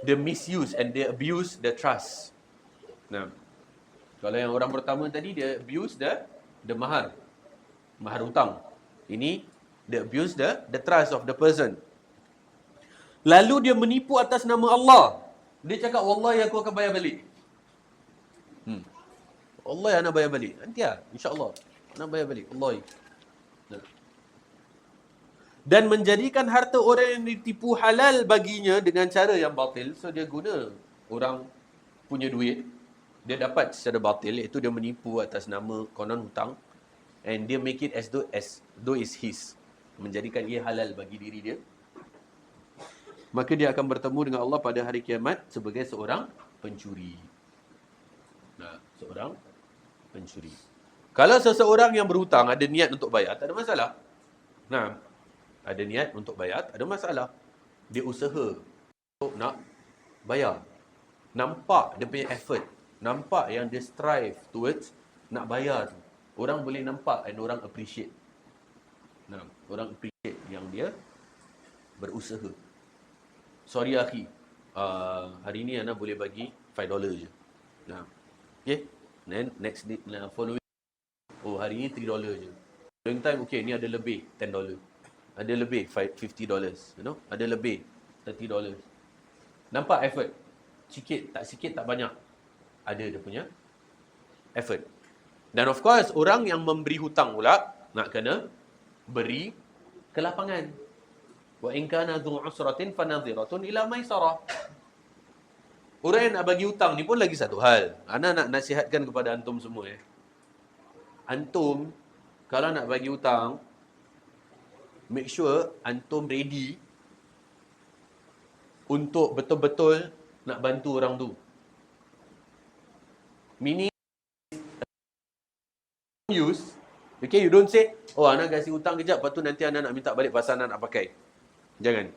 B: dia misuse and dia abuse the trust. Nah, kalau yang orang pertama tadi dia abuse the mahar hutang. Ini dia abuse the trust of the person. Lalu dia menipu atas nama Allah. Dia cakap, wallahi aku akan bayar balik. Wallahi ana bayar balik. Nanti lah, insya-Allah. Ana bayar balik. Wallahi. Dan menjadikan harta orang yang ditipu halal baginya dengan cara yang batil. So dia guna orang punya duit, dia dapat secara batil, iaitu dia menipu atas nama konon hutang, and dia make it as though is his, menjadikan ia halal bagi diri dia. Maka dia akan bertemu dengan Allah pada hari kiamat sebagai seorang pencuri. Nah, seorang pencuri. Kalau seseorang yang berhutang ada niat untuk bayar, tak ada masalah. Nah, ada niat untuk bayar, tak ada masalah. Dia usaha untuk nak bayar. Nampak dia punya effort. Nampak yang dia strive towards nak bayar tu. Orang boleh nampak dan orang appreciate. Nah, orang appreciate yang dia berusaha. Sorry akhi, hari ni Ana boleh bagi $5 je. Nah, okay. Then next day, following, oh hari ni $3 je. Following time, okay, ni ada lebih $10. Ada lebih $50, you know? Ada lebih $30. Nampak effort? Sikit tak banyak. Ada dia punya effort. Dan of course, orang yang memberi hutang pula nak kena beri kelapangan. Wa in kana dhu usratin fanadhiratun ila maisarah. Orang yang nak bagi hutang ni pun lagi satu hal. Ana nak nasihatkan kepada antum semua. Antum kalau nak bagi hutang, make sure antum ready untuk betul-betul nak bantu orang tu. Meaning use, okay, you don't say, oh Ana kasih hutang kejap, lepas tu nanti Ana nak minta balik pasal Ana nak pakai. Jangan.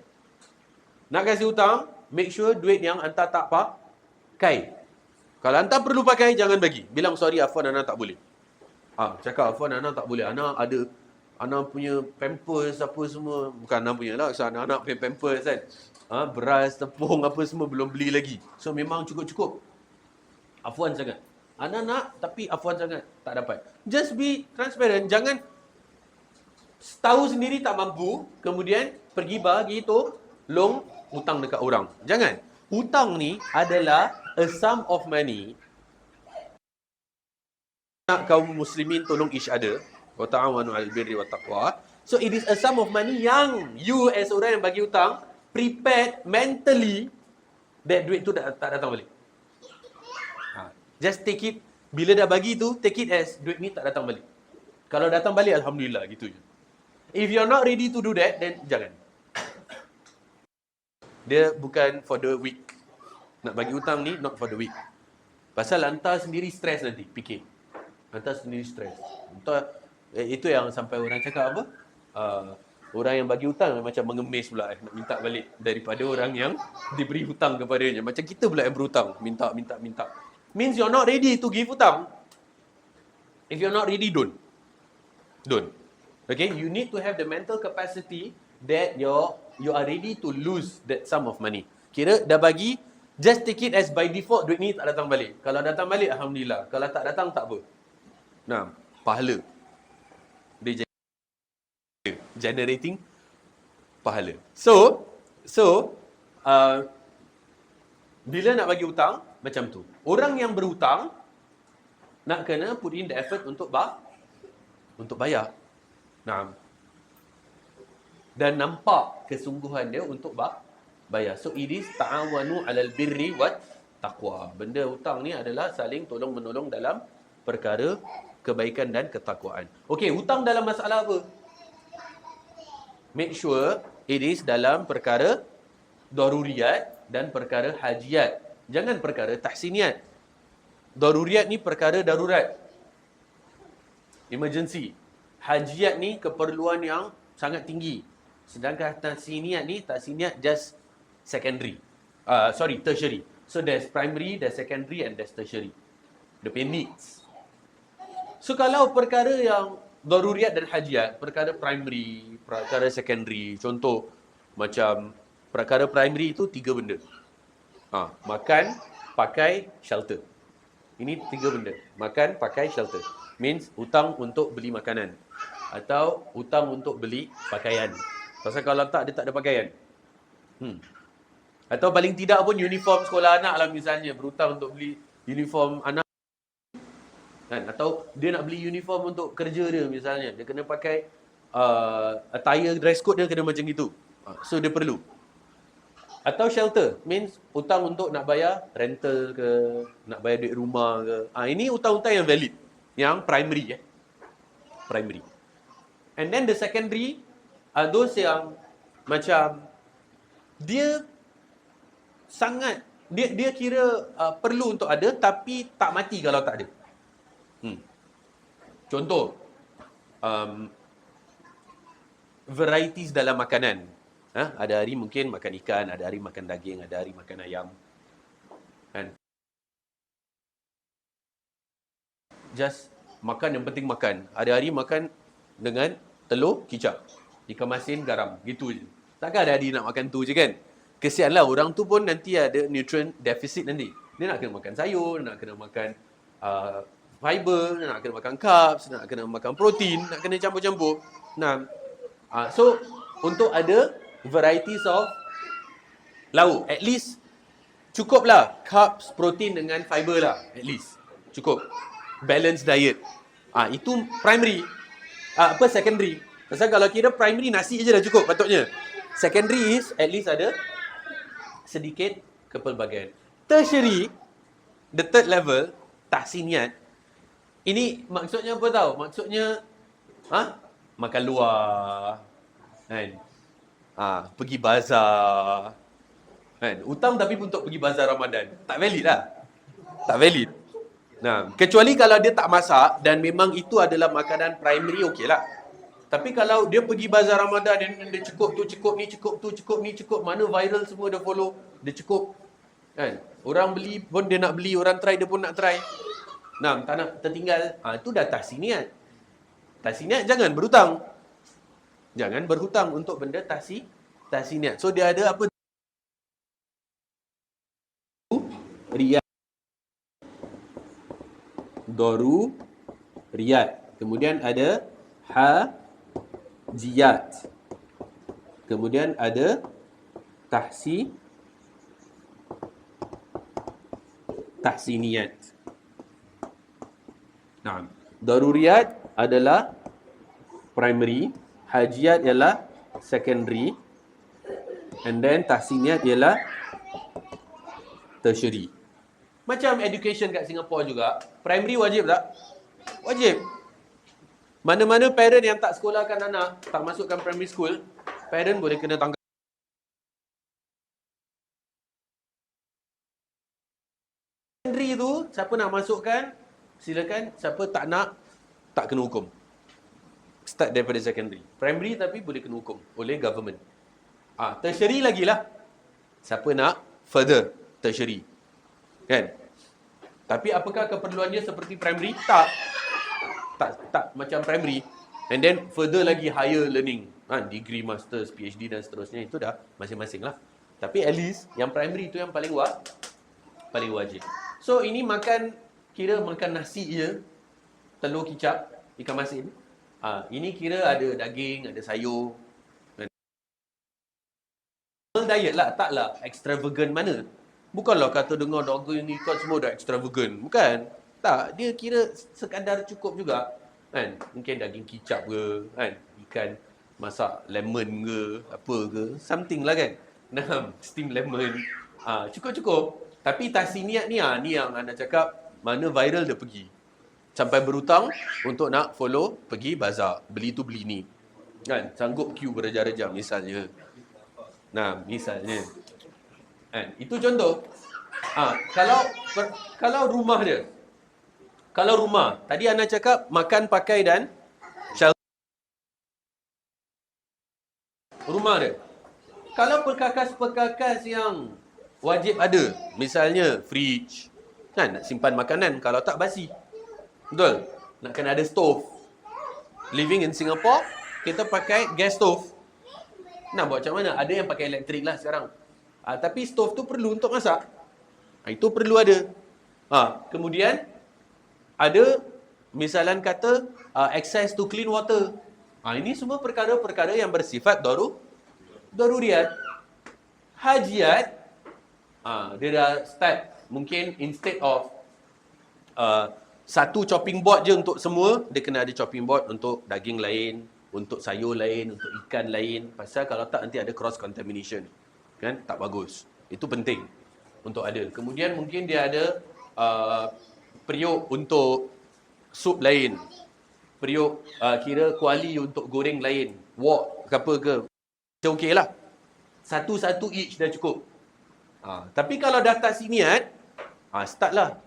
B: Nak kasih hutang, make sure duit yang anta tak pakai. Kalau anta perlu pakai, jangan bagi. Bilang sorry Afwan, Ana tak boleh. Cakap Afwan, Ana tak boleh. Ana punya pampers apa semua, bukan Ana punya lah, anak-anak punya pampers kan. Beras, tepung apa semua belum beli lagi. So memang cukup-cukup. Afwan sangat. Ana nak tapi afwan sangat tak dapat. Just be transparent. Jangan tahu sendiri tak mampu, kemudian pergi bagi tolong hutang dekat orang. Jangan. Hutang ni adalah a sum of money. Nak kaum muslimin tolong each other. Wa ta'awanu 'alal birri wat taqwa. So it is a sum of money yang you as orang yang bagi hutang prepared mentally that duit tu tak datang balik. Just take it, bila dah bagi tu, take it as duit ni tak datang balik. Kalau datang balik, Alhamdulillah, gitu je. If you're not ready to do that, then jangan. Dia bukan for the week. Nak bagi hutang ni, not for the week. Pasal hantar sendiri stres nanti, fikir. Hantar sendiri stres. Itu yang sampai orang cakap apa? Orang yang bagi hutang macam mengemis pula nak minta balik daripada orang yang diberi hutang kepadanya. Macam kita pula yang berhutang, minta. Means you're not ready to give hutang. If you're not ready, don't. Okay, you need to have the mental capacity that you are ready to lose that sum of money. Kira dah bagi, just take it as by default duit ni tak datang balik. Kalau datang balik, Alhamdulillah. Kalau tak datang, tak apa. Nah, pahala. Dia generating pahala. So bila nak bagi hutang, macam tu. Orang yang berhutang nak kena put in the effort untuk bayar. Nah. Dan nampak kesungguhan dia untuk bayar. So it is ta'awanu 'alal birri wat taqwa. Benda hutang ni adalah saling tolong-menolong dalam perkara kebaikan dan ketakwaan. Okey, hutang dalam masalah apa? Make sure it is dalam perkara daruriyat dan perkara hajiat. Jangan perkara tahsiniat. Daruriyat ni perkara darurat. Emergency. Hajiat ni keperluan yang sangat tinggi. Sedangkan tahsiniat ni, tahsiniat just secondary. Tertiary. So there's primary, there's secondary and there's tertiary. The needs. So kalau perkara yang daruriyat dan hajiat, perkara primary, perkara secondary, contoh macam perkara primary itu 3 benda. Makan, pakai, shelter. Ini 3 benda. Makan, pakai, shelter. Means hutang untuk beli makanan. Atau hutang untuk beli pakaian. Pasal kalau tak, dia tak ada pakaian. Atau paling tidak pun uniform sekolah anak lah misalnya. Berhutang untuk beli uniform anak. Atau dia nak beli uniform untuk kerja dia misalnya. Dia kena pakai attire, dress code dia kena macam gitu. So dia perlu. Atau shelter, means hutang untuk nak bayar rental ke, nak bayar duit rumah ke. Ini hutang-hutang yang valid. Yang primary. Primary. And then the secondary are those yang macam dia sangat, dia kira perlu untuk ada tapi tak mati kalau tak ada. Contoh, varieties dalam makanan. Ada hari mungkin makan ikan, ada hari makan daging, ada hari makan ayam. Kan? Just makan, yang penting makan. Ada hari makan dengan telur, kicap, ikan masin, garam. Gitu je. Takkan ada hari nak makan tu je kan? Kesianlah orang tu pun nanti ada nutrient deficit nanti. Dia nak kena makan sayur, nak kena makan fiber, nak kena makan carbs, nak kena makan protein, nak kena campur-campur. So, untuk ada varieties of lauk. At least cukuplah carbs, protein dengan fiber lah. At least. Cukup. Balanced diet. Itu primary. Secondary. Pasal kalau kira primary, nasi je dah cukup patutnya. Secondary is at least ada sedikit kepelbagaian. Tertiary, the third level, tahsiniat. Ini maksudnya apa tahu? Maksudnya makan luar. Kan? Pergi bazar. Kan? Hutang tapi untuk pergi bazar Ramadan. Tak valid lah. Tak valid. Kecuali kalau dia tak masak dan memang itu adalah makanan primary, okey lah. Tapi kalau dia pergi bazar Ramadan, dia cukup tu, cukup ni, cukup tu, cukup ni, cukup. Mana viral semua dia follow. Dia cukup. Kan? Orang beli pun dia nak beli, orang try dia pun nak try. Tak nak tertinggal. Itu dah tahsiniat. Tahsiniat jangan berhutang. Jangan berhutang untuk benda tahsiniat. So dia ada apa? Riyad. Daruriyat. Kemudian ada hajiyat. Kemudian ada tahsiniyat. Daruriyat adalah primary, Hajiat ialah secondary, and then tahsiniat ialah tertiary. Macam education kat Singapura juga, primary wajib tak? Wajib. Mana-mana parent yang tak sekolahkan anak, tak masukkan primary school, parent boleh kena tangkap. Secondary tu, siapa nak masukkan, silakan. Siapa tak nak, tak kena hukum. Start daripada secondary. Primary tapi boleh kena hukum oleh government. Tertiary lagi lah. Siapa nak further tertiary. Kan? Tapi apakah keperluannya seperti primary? Tak macam primary. And then further lagi higher learning. Degree, masters, PhD dan seterusnya. Itu dah masing-masing lah. Tapi at least yang primary tu yang paling wajib. So ini kira makan nasi je. Telur kicap, ikan masin. Ini kira ada daging, ada sayur. Diet lah, taklah extravagant mana. Bukanlah kata dengar daging ikan semua dah extravagant. Bukan. Tak, dia kira sekadar cukup juga. Kan? Mungkin daging kicap ke, kan? Ikan masak lemon ke, apa ke. Something lah kan. Steam lemon. Cukup-cukup. Tapi tahsiniat ni yang anda cakap, mana viral dia pergi. Sampai berhutang untuk nak follow, pergi bazar. Beli tu beli ni. Kan? Sanggup queue berjam-jam misalnya. Misalnya. Kan? Itu contoh. Kalau rumah dia. Kalau rumah. Tadi anda cakap makan, pakai dan shelter. Rumah dia. Kalau perkakas-perkakas yang wajib ada. Misalnya fridge. Kan? Nak simpan makanan. Kalau tak basi. Betul? Nak kena ada stove. Living in Singapore, kita pakai gas stove. Nak buat macam mana? Ada yang pakai elektrik lah sekarang. Tapi stove tu perlu untuk masak. Itu perlu ada. Kemudian, ada misalan kata access to clean water. Ini semua perkara-perkara yang bersifat daruriyat. Hajiat, dia dah start. Mungkin instead of satu chopping board je untuk semua, dia kena ada chopping board untuk daging lain, untuk sayur lain, untuk ikan lain. Pasal kalau tak nanti ada cross contamination. Kan? Tak bagus. Itu penting untuk ada. Kemudian mungkin dia ada periuk untuk sup lain. Periuk kira kuali untuk goreng lain. Wok ke apa ke. Macam okey lah. Satu-satu each dah cukup. Tapi kalau dah tahsiniat, start lah.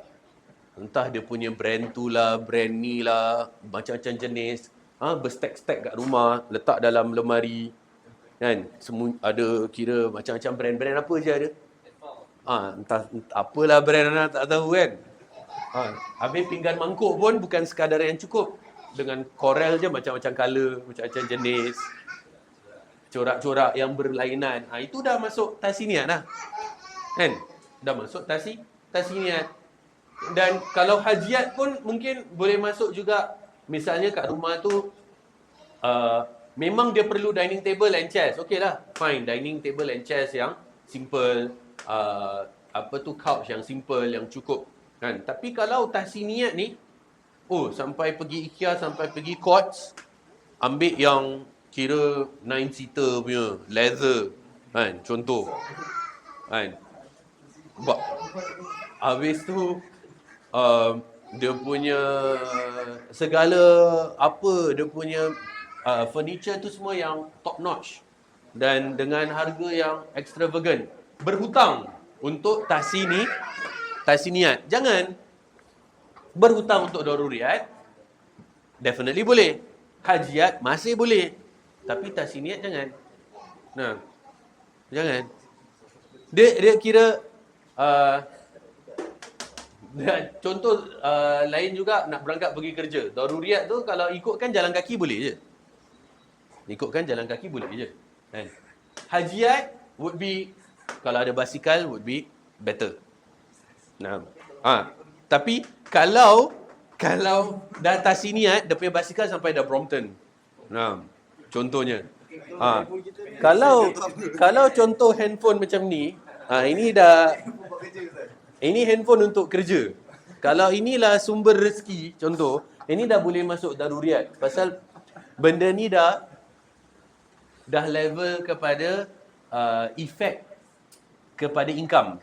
B: Entah dia punya brand tu lah, brand ni lah, macam-macam jenis. Berstack-stack kat rumah, letak dalam lemari. Kan? Semua ada kira macam-macam brand-brand apa je ada. Entah apalah brand anak tak tahu kan. Habis pinggan mangkuk pun bukan sekadar yang cukup. Dengan korel je macam-macam colour, macam-macam jenis. Corak-corak yang berlainan. Itu dah masuk tahsiniat lah. Kan? Dah masuk tahsiniat. Dan kalau hajiat pun mungkin boleh masuk juga. Misalnya kat rumah tu memang dia perlu dining table and chairs. Okey lah, fine. Dining table and chairs yang simple, couch yang simple, yang cukup. Kan? Tapi kalau tahsiniat ni, sampai pergi IKEA, sampai pergi Courts, ambil yang kira 9-seater punya, leather. Kan? Contoh. Kan? Habis tu, dia punya segala dia punya furniture tu semua yang top notch dan dengan harga yang extravagant. Berhutang untuk tahsiniat. Jangan. Berhutang untuk daruriyat definitely boleh. Hajiat masih boleh. Tapi tahsiniat jangan. Jangan. Dia kira contoh lain juga nak berangkat pergi kerja. Daruriyat tu kalau ikutkan jalan kaki boleh je. Kan? Hajiat would be, kalau ada basikal would be better. Tapi kalau dah tahsiniat, dia punya basikal sampai dah Brompton. Contohnya. Kalau contoh handphone macam ni, ini handphone untuk kerja. Kalau inilah sumber rezeki, contoh, ini dah boleh masuk daruriyat. Pasal benda ni dah dah level kepada efek kepada income,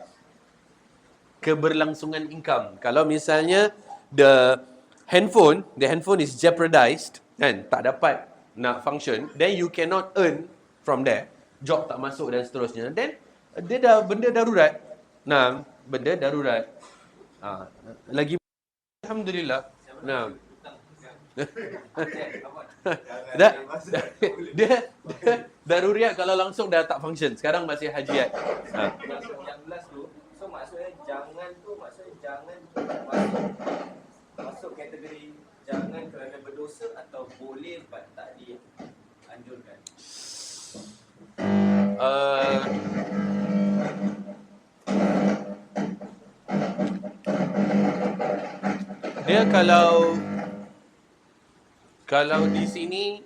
B: keberlangsungan income. Kalau misalnya the handphone is jeopardized, kan, tak dapat nak function, then you cannot earn from there, job tak masuk dan seterusnya, then dia dah benda darurat. Nah, benda darurat. Lagi alhamdulillah. Nah. dia daruriat kalau langsung dah tak function. Sekarang masih hajiat.
A: Yang last tu, so maksudnya jangan masuk kategori jangan kerana berdosa atau boleh but tak dianjurkan.
B: Dia kalau di sini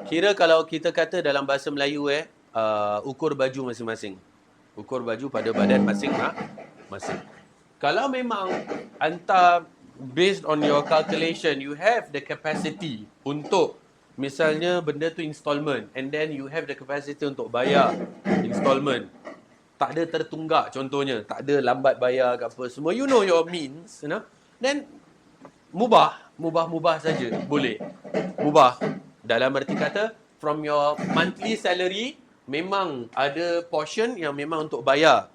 B: kira kalau kita kata dalam bahasa Melayu ukur baju masing-masing. Ukur baju pada badan masing-masing. Kalau memang anta based on your calculation you have the capacity untuk misalnya benda tu installment and then you have the capacity untuk bayar installment. Tak ada tertunggak contohnya, tak ada lambat bayar ke apa semua. You know your means, you know. Then mubah saja boleh. Mubah dalam arti kata from your monthly salary memang ada portion yang memang untuk bayar.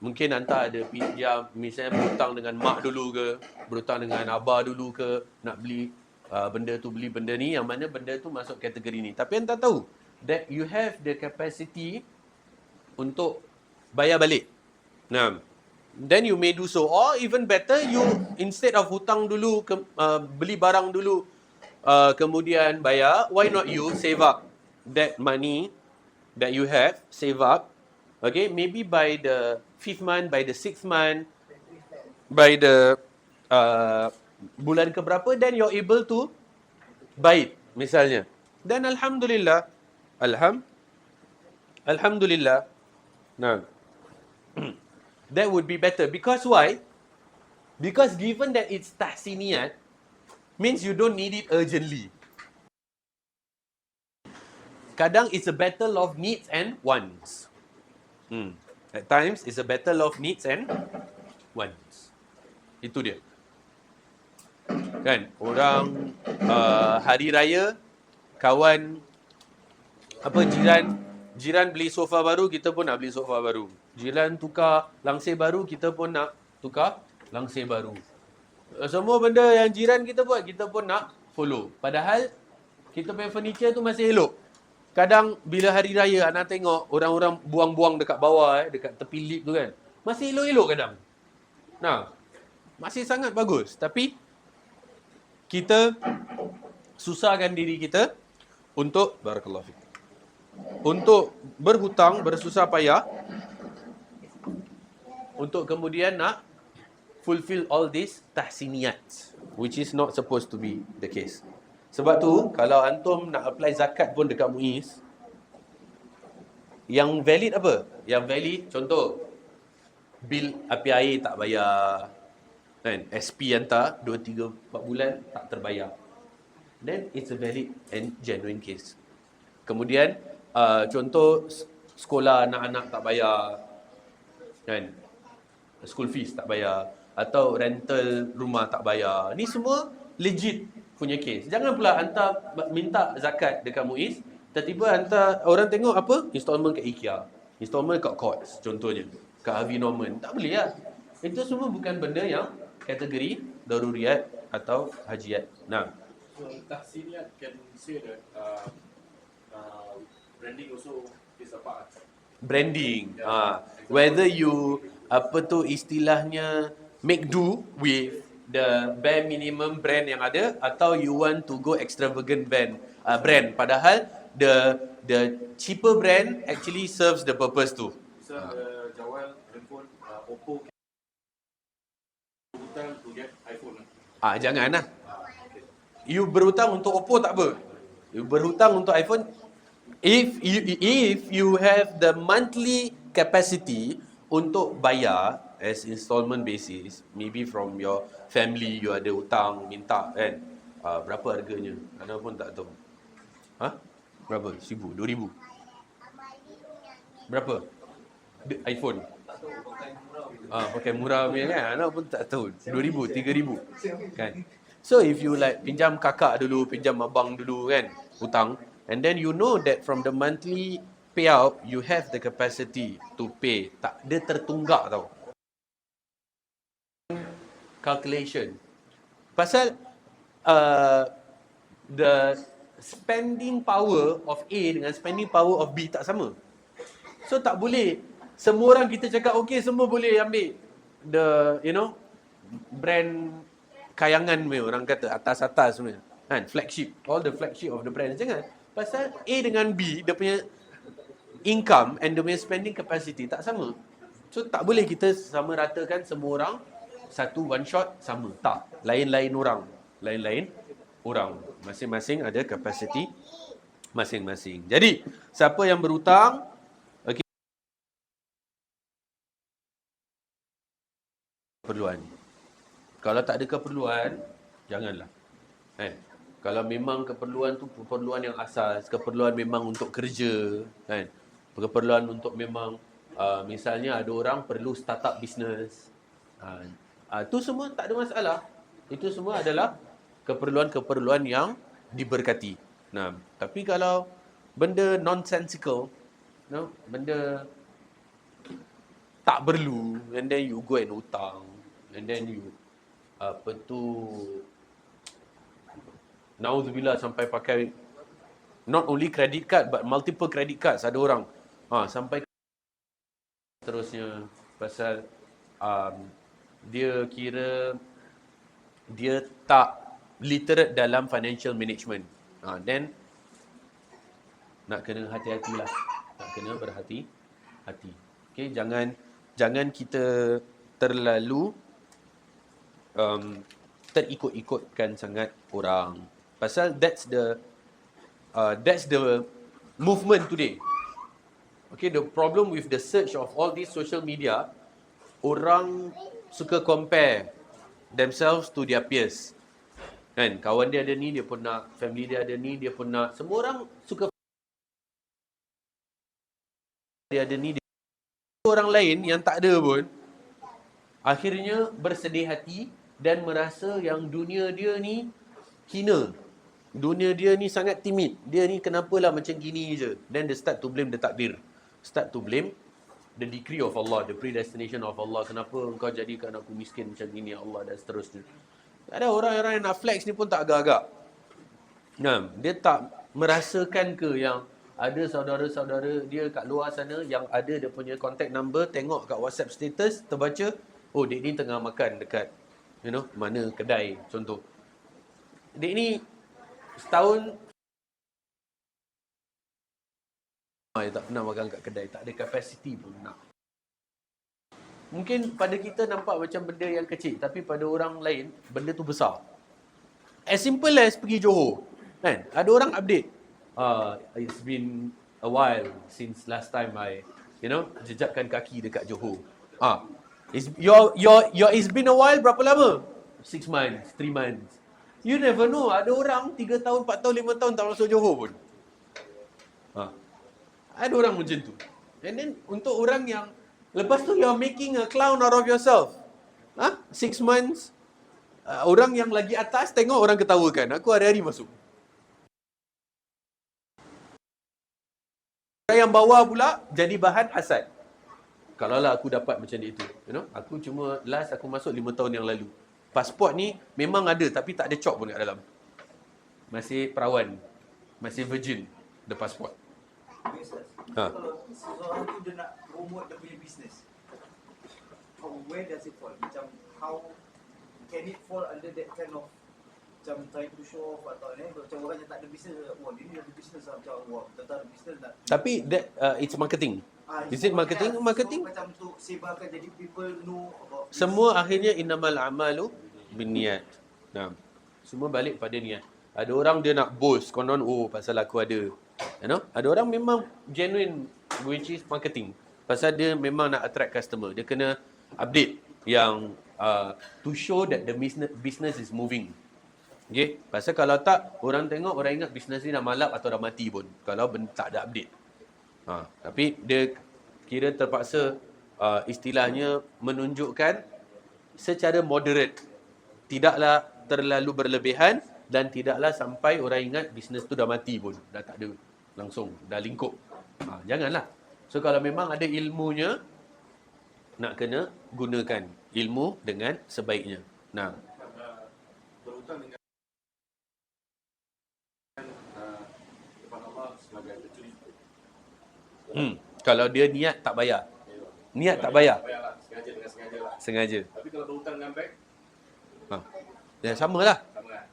B: Mungkin anta ada pinjam, misalnya berhutang dengan mak dulu ke, berhutang dengan abah dulu ke, nak beli benda tu, beli benda ni, yang mana benda tu masuk kategori ni. Tapi anta tahu that you have the capacity untuk bayar balik. Nah, then you may do so. Or even better, you instead of hutang dulu, beli barang dulu, kemudian bayar, why not you save up that money that you have, save up, okay, maybe by the 5th month, by the 6th month, by the bulan keberapa, then you're able to buy it, misalnya. Then alhamdulillah, alhamdulillah, nah, that would be better. Because why? Because given that it's tahsiniyat, means you don't need it urgently. Kadang it's a battle of needs and wants. At times it's a battle of needs and wants. Itu dia. Kan, orang hari raya, kawan jiran beli sofa baru, kita pun nak beli sofa baru. Jiran tukar langsir baru, kita pun nak tukar langsir baru. Semua benda yang jiran kita buat, kita pun nak follow. Padahal kita punya furniture tu masih elok. Kadang bila hari raya anak tengok orang-orang buang-buang dekat bawah, dekat tepi lip tu kan, masih elok-elok kadang. Nah, masih sangat bagus. Tapi kita susahkan diri kita untuk barakallahu fiik, untuk berhutang, bersusah payah, untuk kemudian nak fulfill all these tahsiniyat, which is not supposed to be the case. Sebab tu, kalau antum nak apply zakat pun dekat MUIS, yang valid apa? Yang valid, contoh, bil api air tak bayar, kan? SP hantar 2, 3, 4 bulan tak terbayar. Then, it's a valid and genuine case. Kemudian, contoh, sekolah anak-anak tak bayar, kan? School fees tak bayar, atau rental rumah tak bayar. Ni semua legit punya case. Jangan pula hantar minta zakat dekat MUIS, tiba-tiba hantar orang tengok apa? Installment kat IKEA, installment kat Courts contohnya, kat Harvey Norman. Tak boleh lah. Itu semua bukan benda yang kategori daruriyat atau hajiat. Nah.
C: So tahsiniyat can say that branding also is a part.
B: Branding. Whether you apa tu istilahnya make do with the bare minimum brand yang ada, atau you want to go extravagant brand, padahal the cheaper brand actually serves the purpose too.
C: So Jawal handphone Oppo hutang to get iPhone.
B: Janganlah. You berhutang untuk Oppo tak apa. You berhutang untuk iPhone. If you have the monthly capacity untuk bayar as installment basis, maybe from your family you ada hutang, minta kan, Berapa harganya? Ana pun tak tahu. Berapa? 1,000, 2,000. Berapa? iPhone.
A: Tak tahu pakai murah.
B: Pakai murah punya kan. Ana pun tak tahu. 2,000, 3,000 kan. So if you like pinjam kakak dulu, pinjam abang dulu kan, hutang, and then you know that from the monthly payout you have the capacity to pay. Tak dia tertunggak tau. Calculation. Pasal the spending power of A dengan spending power of B tak sama. So tak boleh semua orang kita cakap okey semua boleh ambil the brand kayangan punya, orang kata atas-atas punya kan, flagship, all the flagship of the brand. Jangan. Pasal A dengan B dia punya income and dia punya spending capacity tak sama. So tak boleh kita sama ratakan semua orang satu one shot sama. Tak. Lain-lain orang. Masing-masing ada capacity masing-masing. Jadi, siapa yang berhutang, okey, keperluan. Kalau tak ada keperluan, janganlah. Kalau memang keperluan tu keperluan yang asas, keperluan memang untuk kerja, kan? Keperluan untuk memang misalnya ada orang perlu start up business. Itu semua tak ada masalah. Itu semua adalah keperluan-keperluan yang diberkati. Nah, tapi kalau benda nonsensical, benda tak perlu, and then you go and hutang, and then you nauzubillah sampai pakai not only credit card but multiple credit cards. Ada orang sampai terusnya pasal dia kira dia tak literate dalam financial management. Then nak kena hati-hatilah. Nak kena berhati-hati. Okay, jangan kita terlalu terikut-ikutkan sangat orang. Pasal that's the movement today. Okay, the problem with the search of all these social media, orang suka compare themselves to their peers. Kan, kawan dia ada ni, dia pun nak. Family dia ada ni, dia pun nak. Semua orang suka dia ada ni. Orang lain yang tak ada pun akhirnya bersedih hati dan merasa yang dunia dia ni hina. Dunia dia ni sangat timid. Dia ni kenapalah macam gini je. Then they start to blame the takdir. Start to blame the decree of Allah, the predestination of Allah. Kenapa engkau jadikan aku miskin macam gini, Allah, dan seterusnya. Ada orang-orang yang nak flex ni pun tak agak-agak. Dia tak merasakan ke yang ada saudara-saudara dia kat luar sana yang ada dia punya contact number, tengok kat WhatsApp status, terbaca, oh dek ni tengah makan dekat mana kedai contoh. Dek ni setahun dia tak pernah makan kat kedai, tak ada capacity pun nak. Mungkin pada kita nampak macam benda yang kecil, tapi pada orang lain benda tu besar. As simple as pergi Johor, kan? Ada orang update, it's been a while since last time I jejakkan kaki dekat Johor. It's been a while berapa lama? 6 months, 3 months. You never know, ada orang 3 tahun, 4 tahun, 5 tahun tak masuk Johor pun. Ada orang macam tu. And then untuk orang yang lepas tu you're making a clown out of yourself. 6 months. Orang yang lagi atas tengok orang ketawakan. Aku hari-hari masuk. Orang yang bawah pula jadi bahan hasad. Kalaulah aku dapat macam dia tu. Aku cuma last aku masuk 5 tahun yang lalu. Pasport ni memang ada tapi tak ada cop pun kat dalam. Masih perawan. Masih virgin the passport.
A: Kalau seseorang tu dia nak promote dia punya business, where does it fall? Macam how can it fall under that kind of macam trying to show off atau macam orang yang tak ada business, wah dia ni ada business macam wah tentang business nak.
B: Tapi that it's marketing. Is it marketing? Marketing?
A: Macam untuk sebarkan jadi people know about business.
B: Semua akhirnya innamal a'malu binniyat. Semua balik pada niat. Ada orang dia nak boast konon pasal aku ada. Ada orang memang genuine, which is marketing. Pasal dia memang nak attract customer. Dia kena update yang to show that the business is moving. Okay? Pasal kalau tak, orang tengok, orang ingat bisnes ni dah malap atau dah mati pun. Kalau tak ada update. Tapi dia kira terpaksa istilahnya menunjukkan secara moderate. Tidaklah terlalu berlebihan dan tidaklah sampai orang ingat bisnes tu dah mati pun. Dah tak ada langsung. Dah lingkup. Janganlah. So kalau memang ada ilmunya, nak kena gunakan ilmu dengan sebaiknya. Nah,
C: Berhutang dengan depan Allah sebagai pencuri.
B: kalau dia niat tak bayar. Niat tak bayar.
C: Bayarlah, sengaja dengan sengaja lah.
B: Sengaja.
C: Tapi kalau berhutang dengan bank,
B: Ya, samalah.
C: sama kan?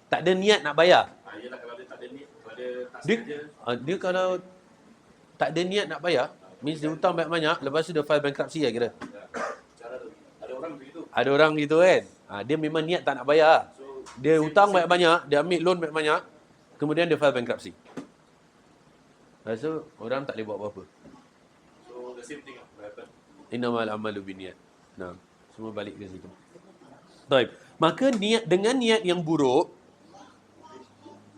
B: Tak ada niat nak bayar.
C: Yelah kalau dia tak ada ni, kalau dia tak
B: Dia,
C: sengaja,
B: dia kalau tak ada niat nak bayar, means dia hutang banyak-banyak, lepas tu dia file bankruptcy lah kira.
C: cara tu. Ada orang begitu.
B: Ada orang gitu kan. Dia memang niat tak nak bayar.
C: So,
B: Dia hutang banyak-banyak, dia ambil loan banyak-banyak, kemudian dia file bankruptcy. Lepas tu, orang tak boleh buat apa-apa.
C: so the same thing lah, will happen.
B: Innamal amalu binniyat. Nah, semua balik ke situ. Baik. Maka niat dengan niat yang buruk,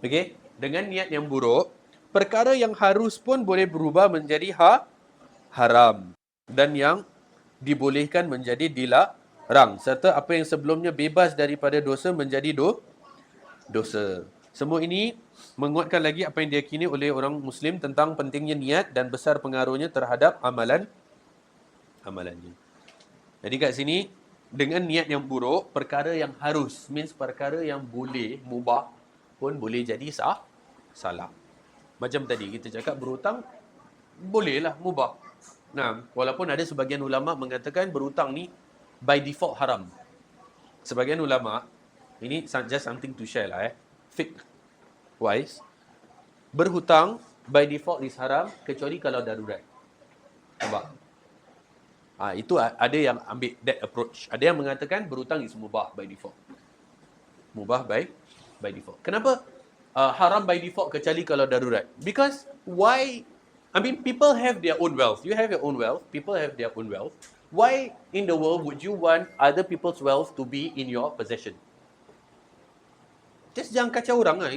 B: okey, dengan niat yang buruk, perkara yang harus pun boleh berubah menjadi haram dan yang dibolehkan menjadi dilarang, serta apa yang sebelumnya bebas daripada dosa menjadi dosa. Semua ini menguatkan lagi apa yang diyakini oleh orang Muslim tentang pentingnya niat dan besar pengaruhnya terhadap amalannya. Jadi kat sini, dengan niat yang buruk, perkara yang harus, means perkara yang boleh, mubah, pun boleh jadi salah. Macam tadi, kita cakap berhutang, bolehlah mubah. Nah, walaupun ada sebagian ulama mengatakan berhutang ni by default haram. Sebagian ulama, ini just something to share lah fiqh wise, berhutang by default is haram kecuali kalau darurat. Nampak? Itu ada yang ambil that approach. Ada yang mengatakan berhutang is mubah by default. Mubah by default. Kenapa haram by default kecuali kalau darurat? Because why? I mean, people have their own wealth. You have your own wealth. People have their own wealth. Why in the world would you want other people's wealth to be in your possession? Just jangan kacau orang lah.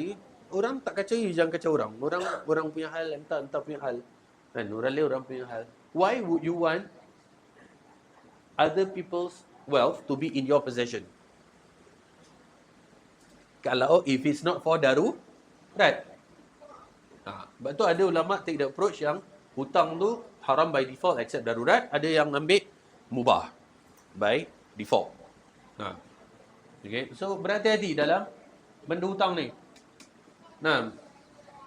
B: Orang tak kacau you, jangan kacau orang. Orang punya hal, entah punya hal. Kan, orang lain orang punya hal. Why would you want other people's wealth to be in your possession? Kalau if it's not for darurat. Sebab tu ada ulama take the approach yang hutang tu haram by default except darurat. Ada yang ambil mubah by default. Okay. So berhati-hati dalam benda hutang ni.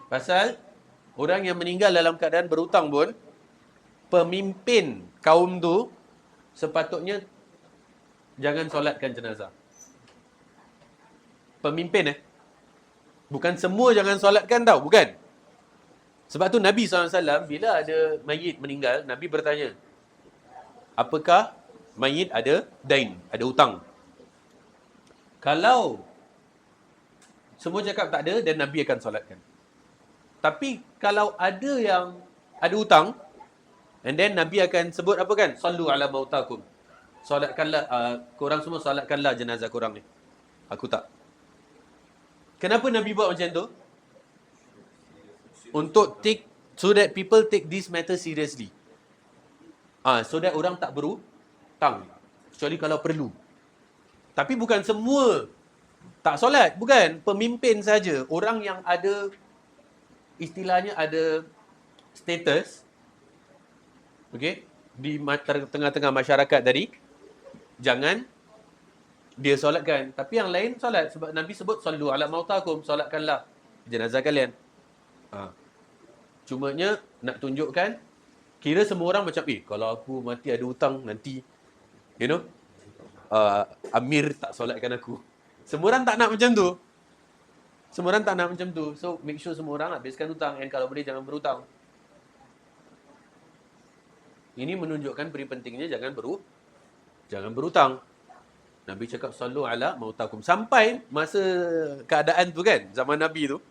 B: Pasal orang yang meninggal dalam keadaan berhutang pun, pemimpin kaum tu sepatutnya jangan solatkan jenazah. Pemimpin bukan semua jangan solatkan tau, bukan. Sebab tu Nabi SAW bila ada mayit meninggal, Nabi bertanya, apakah mayit ada dain, ada hutang? Kalau semua cakap tak ada, dan Nabi akan solatkan. Tapi kalau ada yang ada hutang, and then Nabi akan sebut apa kan? Sallu ala mautakum. Solatkanlah, korang semua solatkanlah jenazah korang ni. Aku tak. Kenapa Nabi buat macam tu? Untuk so that people take this matter seriously. So that orang tak berhutang. Kecuali kalau perlu. Tapi bukan semua tak solat. Bukan. Pemimpin saja. Orang yang ada, istilahnya ada status, okay, di tengah-tengah masyarakat tadi, jangan dia solatkan. Tapi yang lain solat. Sebab Nabi sebut, sallu ala mautakum, solatkanlah jenazah kalian. Cumanya nak tunjukkan, kira semua orang macam, kalau aku mati ada hutang, nanti, Amir tak solatkan aku. Semua orang tak nak macam tu. Semua orang tak nak macam tu. So, make sure semua orang habiskan hutang. And kalau boleh, jangan berhutang. Ini menunjukkan beri pentingnya jangan berhutang. Nabi cakap, sallu ala mautakum. Sampai masa keadaan tu kan, zaman Nabi tu,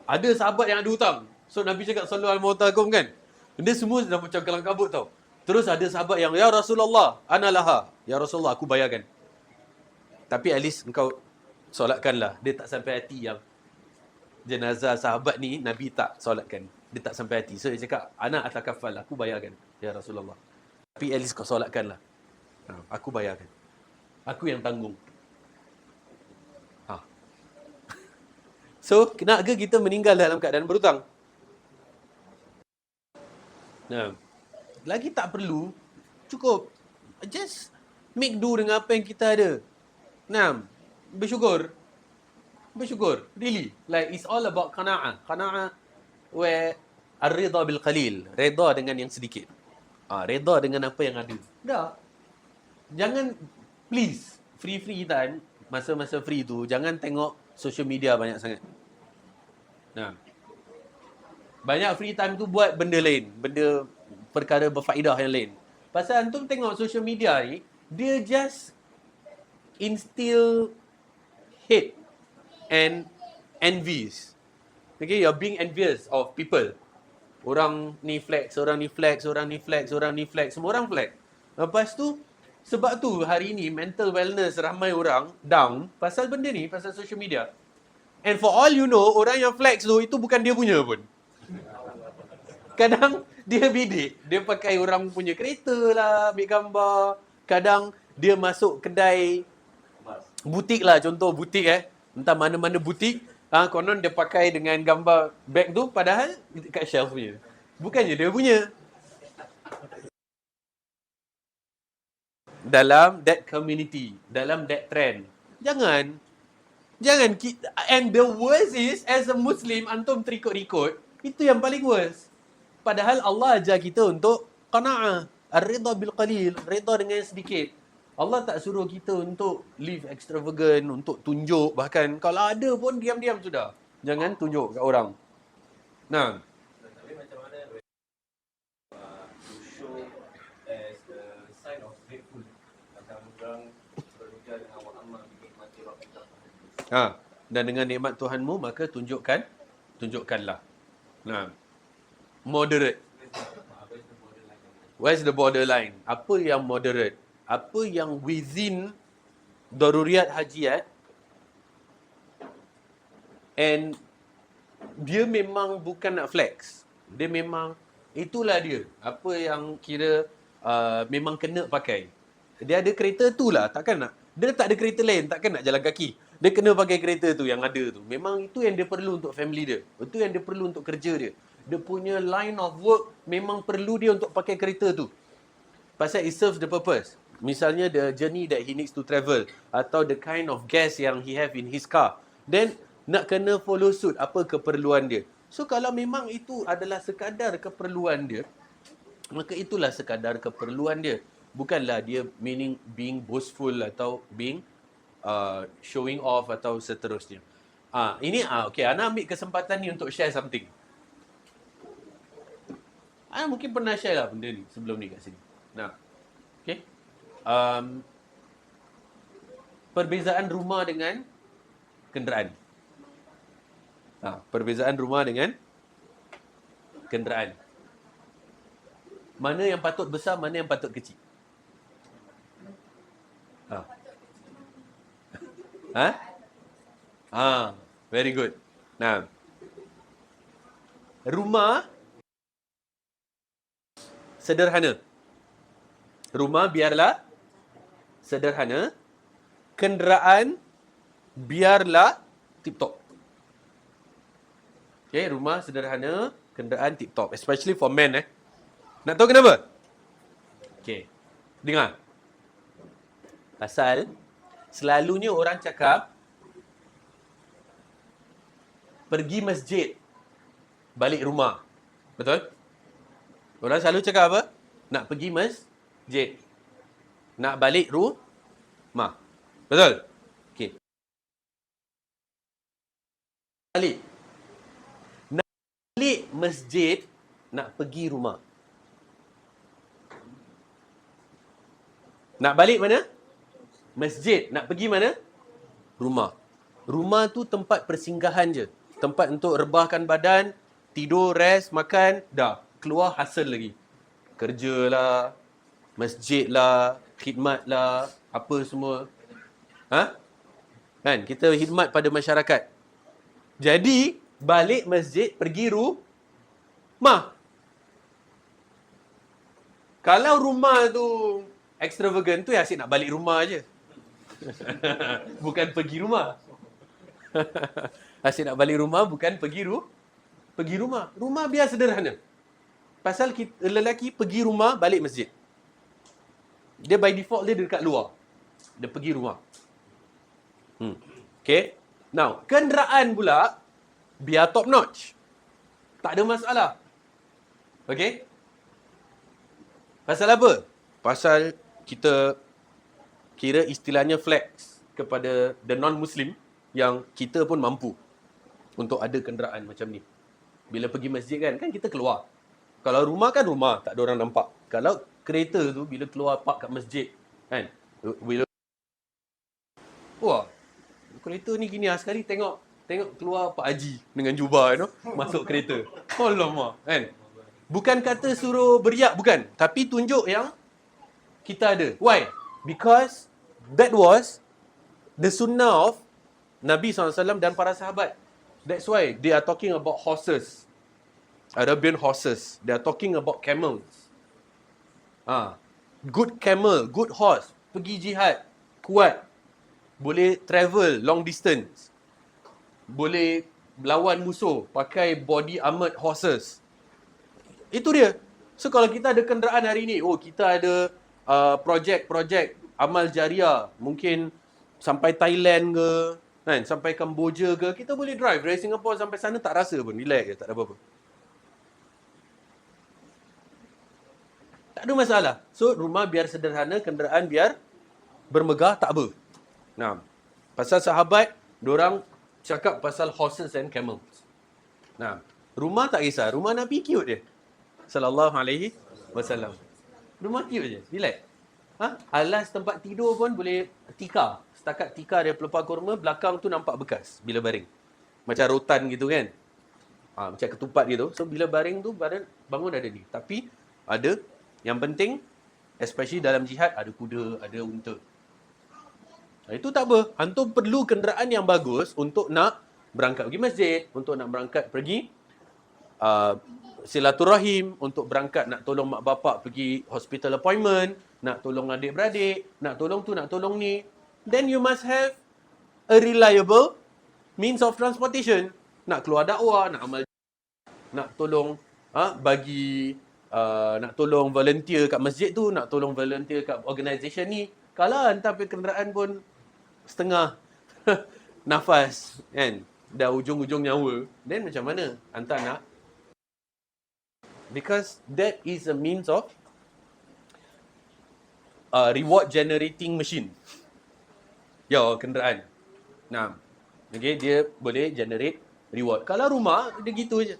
B: ada sahabat yang ada hutang. So, Nabi cakap, sallu ala mautakum kan. Dia semua dah macam kelang kabut tau. Terus ada sahabat yang, ya Rasulullah, ana laha. Ya Rasulullah, aku bayarkan. Tapi at least engkau solatkanlah. Dia tak sampai hati yang jenazah sahabat ni Nabi tak solatkan. Dia tak sampai hati. So dia cakap, ana atakafal, aku bayarkan ya Rasulullah. Tapi at least kau solatkanlah. Aku bayarkan. Aku yang tanggung. So, nak ke kita meninggal dalam keadaan berhutang? Nah, lagi tak perlu, cukup. Just make do dengan apa yang kita ada. Nah, bersyukur. Bersyukur. Really. Like, it's all about qana'ah. Qana'ah where ar-ridha bil qalil. Reda dengan yang sedikit. Reda dengan apa yang ada. Dah. Jangan, please, free time, masa-masa free tu, jangan tengok social media banyak sangat. Nah. Banyak free time tu buat benda lain. Benda perkara berfaedah yang lain. Pasal antum tengok social media ni, dia just instill hate and envies. Okay, you're being envious of people. Orang ni flex, orang ni flex, orang ni flex, orang ni flex. Semua orang flex. Lepas tu, sebab tu hari ni mental wellness ramai orang down pasal benda ni, pasal social media. And for all you know, orang yang flex tu, itu bukan dia punya pun. Kadang dia bidik. Dia pakai orang punya kereta lah, ambil gambar. Kadang dia masuk kedai butik lah, contoh butik entah mana-mana butik. Konon dia pakai dengan gambar bag tu, padahal kat shelf punya. Bukannya dia punya. Dalam that community, dalam that trend. Jangan, and the worst is, as a Muslim, antum terikut-ikut, itu yang paling worst. Padahal Allah ajar kita untuk qana'ah, ar-ridha bil qalil, reda dengan yang sedikit. Allah tak suruh kita untuk live extravagant, untuk tunjuk, bahkan kalau ada pun diam-diam sudah. Jangan tunjuk kat orang. Nah.
D: Tapi macam mana to show as the sign of grateful. Macam orang berhujah dengan wa amma bi nikmati rabbika.
B: Dan dengan nikmat Tuhanmu, maka tunjukkanlah. Nah. Moderate. Where's the borderline? Apa yang moderate? Apa yang within daruriyat hajiyat, and dia memang bukan nak flex. Dia memang, itulah dia. Apa yang kira memang kena pakai. Dia ada kereta tu lah, takkan nak. Dia tak ada kereta lain, takkan nak jalan kaki. Dia kena pakai kereta tu yang ada tu. Memang itu yang dia perlu untuk family dia. Itu yang dia perlu untuk kerja dia. Dia punya line of work memang perlu dia untuk pakai kereta tu. Pasal it serves the purpose. Misalnya the journey that he needs to travel, atau the kind of gas yang he have in his car. Then nak kena follow suit apa keperluan dia. So kalau memang itu adalah sekadar keperluan dia, maka itulah sekadar keperluan dia. Bukanlah dia meaning being boastful atau being showing off atau seterusnya. Okay, Ana ambil kesempatan ni untuk share something. Ana mungkin pernah share lah benda ni sebelum ni kat sini. Nah, okay. Perbezaan rumah dengan kenderaan. Perbezaan rumah dengan kenderaan. Mana yang patut besar, mana yang patut kecil? Very good. Nah, rumah sederhana. Rumah biarlah sederhana. Kenderaan biarlah tip-top. Okay, rumah sederhana, kenderaan tip-top. Especially for men. Nak tahu kenapa? Okay, dengar. Pasal selalunya orang cakap pergi masjid, balik rumah. Betul? Orang selalu cakap apa? Nak pergi masjid, nak balik rumah. Betul? Okey. Balik. Nak balik masjid, nak pergi rumah. Nak balik mana? Masjid. Nak pergi mana? Rumah. Rumah tu tempat persinggahan je. Tempat untuk rebahkan badan, tidur, rest, makan, dah. Keluar hasil lagi. Kerja lah, masjid lah, khidmat lah, apa semua. Kan? Kita khidmat pada masyarakat. Jadi, balik masjid, pergi rumah. Kalau rumah tu extravagant tu, ya asyik nak balik rumah je. Bukan pergi rumah. Asyik nak balik rumah, bukan pergi rumah. Rumah biar sederhana. Pasal lelaki pergi rumah, balik masjid. Dia by default dia dekat luar. Dia pergi rumah. Okay. Now, kenderaan pula, biar top notch. Tak ada masalah. Okay. Pasal apa? Pasal kita kira istilahnya flex kepada the non-Muslim yang kita pun mampu untuk ada kenderaan macam ni. Bila pergi masjid kan kita keluar. Kalau rumah kan rumah, tak ada orang nampak. Kalau kereta tu bila keluar park kat masjid kan, bila wah, kereta ni gini sekali tengok keluar Pak Haji dengan jubah masuk kereta. Alamak kan. Bukan kata suruh beriak, bukan, tapi tunjuk yang kita ada. Why? Because that was the sunnah of Nabi SAW dan para sahabat. That's why they are talking about horses. Arabian horses. They are talking about camels. Good camel, good horse. Pergi jihad, kuat. Boleh travel long distance. Boleh lawan musuh pakai body armored horses. Itu dia. So kalau kita ada kenderaan hari ni, kita ada projek amal jariah, mungkin sampai Thailand ke, kan, sampai Kamboja ke, kita boleh drive dari Singapore sampai sana tak rasa pun, relax je, tak ada apa-apa. Tak ada masalah. So rumah biar sederhana, kenderaan biar bermegah, tak apa. Nah, pasal sahabat, diorang cakap pasal horses and camels. Nah, rumah tak kisah, rumah Nabi cute je. Sallallahu alaihi wasallam. Rumah cute je, relax. Alas tempat tidur pun boleh tikar. Setakat tikar dia pelepah kurma, belakang tu nampak bekas bila baring. Macam rotan gitu kan. Macam ketupat gitu. So bila baring tu bangun ada ni. Tapi ada, yang penting especially dalam jihad, ada kuda, ada unta. Itu tak apa. Antum perlu kenderaan yang bagus untuk nak berangkat pergi masjid, untuk nak berangkat pergi silaturahim, untuk berangkat nak tolong mak bapak pergi hospital appointment, nak tolong adik-beradik, nak tolong tu, nak tolong ni. Then you must have a reliable means of transportation. Nak keluar dakwah, nak amal, nak tolong nak tolong volunteer kat masjid tu, nak tolong volunteer kat organisation ni. Kalau hantar pergi kenderaan pun setengah nafas kan, dah ujung-ujung nyawa, then macam mana hantar nak? Because that is a means of reward generating machine. Kenderaan. Nah, okay, dia boleh generate reward. Kalau rumah, dia gitu je.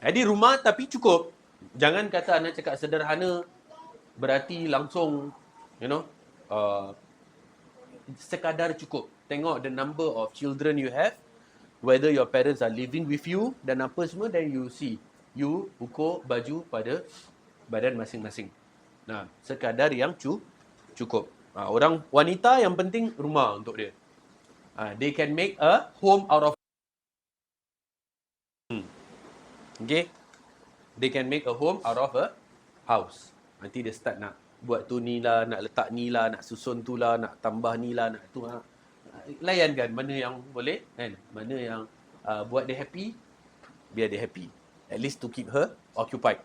B: Jadi rumah tapi cukup. Jangan kata anak cakap sederhana berarti langsung sekadar cukup. Tengok the number of children you have, whether your parents are living with you dan apa semua, then you see. You ukur baju pada badan masing-masing. Nah, sekadar yang cukup. Orang wanita yang penting rumah untuk dia. They can make a home out of Okay. They can make a home out of a house. Nanti dia start nak buat tu ni lah, nak letak ni lah, nak susun tu lah, nak tambah ni lah, nak tu lah. Layan kan mana yang boleh kan, mana yang buat dia happy, biar dia happy. At least to keep her occupied.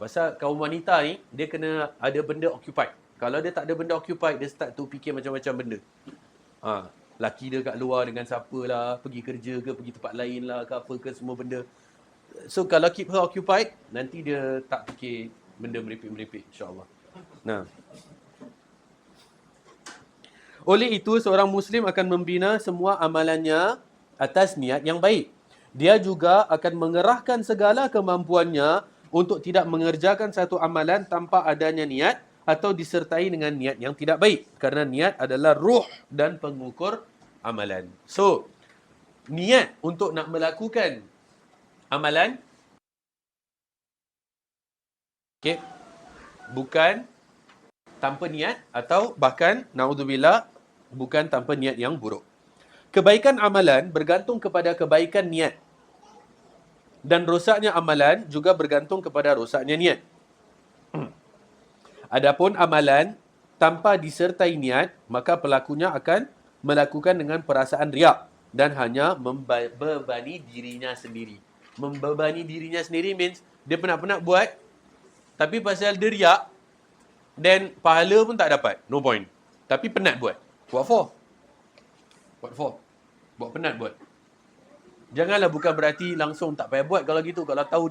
B: Pasal kaum wanita ni, dia kena ada benda occupied. Kalau dia tak ada benda occupied, dia start to fikir macam-macam benda. Laki dia kat luar dengan siapa lah, pergi kerja ke, pergi tempat lain lah ke apa ke, semua benda. So kalau keep her occupied, nanti dia tak fikir benda merepek-merepek, insyaAllah. Nah. Oleh itu, seorang Muslim akan membina semua amalannya atas niat yang baik. Dia juga akan mengerahkan segala kemampuannya untuk tidak mengerjakan satu amalan tanpa adanya niat atau disertai dengan niat yang tidak baik. Kerana niat adalah ruh dan pengukur amalan. So, niat untuk nak melakukan amalan, okay, bukan tanpa niat atau bahkan naudzubillah bukan tanpa niat yang buruk. Kebaikan amalan bergantung kepada kebaikan niat. Dan rosaknya amalan juga bergantung kepada rosaknya niat. Adapun amalan tanpa disertai niat, maka pelakunya akan melakukan dengan perasaan riak dan hanya membebani dirinya sendiri. Membebani dirinya sendiri means dia penat-penat buat, tapi pasal dia riak, then pahala pun tak dapat. No point. Tapi penat buat. What for? What for? Buat penat buat. Janganlah bukan berarti langsung tak payah buat kalau gitu. Kalau tahu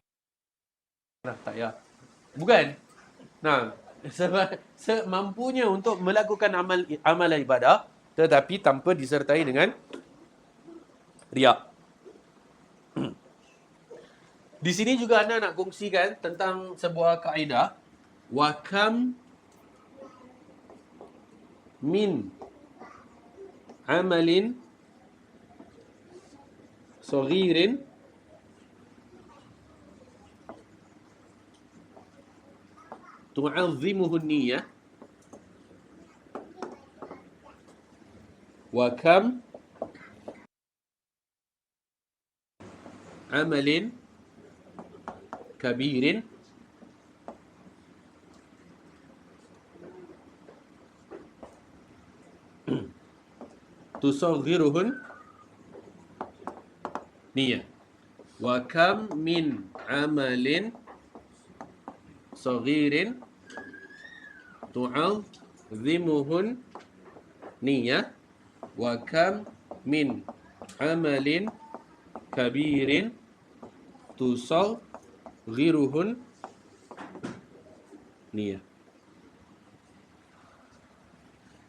B: tak payah. Bukan. Nah, semampunya untuk melakukan amalan ibadah tetapi tanpa disertai dengan riak. Di sini juga anda nak kongsikan tentang sebuah kaedah. Wa kam min amalin saghirin tu'azzimuhu an-niyyah wa kam amalin kabirin tusaghiruhun niyyah wa kam min amalin saghirin tu'azzimuhun niyyah wa kam min amalin kabirin tusaghiruhun niyyah.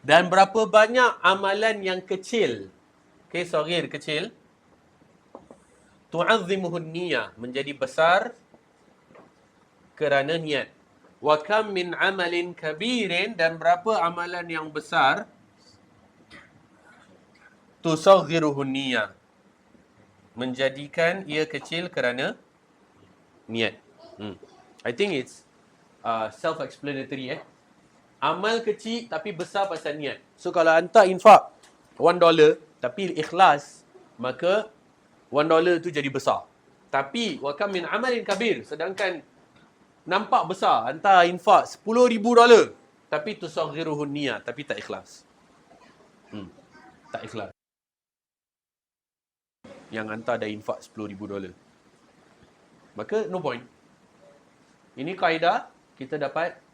B: Dan berapa banyak amalan yang kecil, okay, saghir kecil, tu'azzimuhun niyyah menjadi besar kerana niat. Wa kam min amalin kabirin, dan berapa amalan yang besar tusaghiruhun niyyah menjadikan ia kecil kerana niat. I think it's self-explanatory. Amal kecil tapi besar pasal niat. So kalau anda infak $1 tapi ikhlas, maka $1 tu jadi besar. Tapi wa kam min amalin kabir, sedangkan nampak besar, anda infak $10,000 tapi tusaghiruhun niyyah, tapi tak ikhlas. Tak ikhlas. Yang anda dah infak $10,000. Maka no point. Ini kaedah kita dapat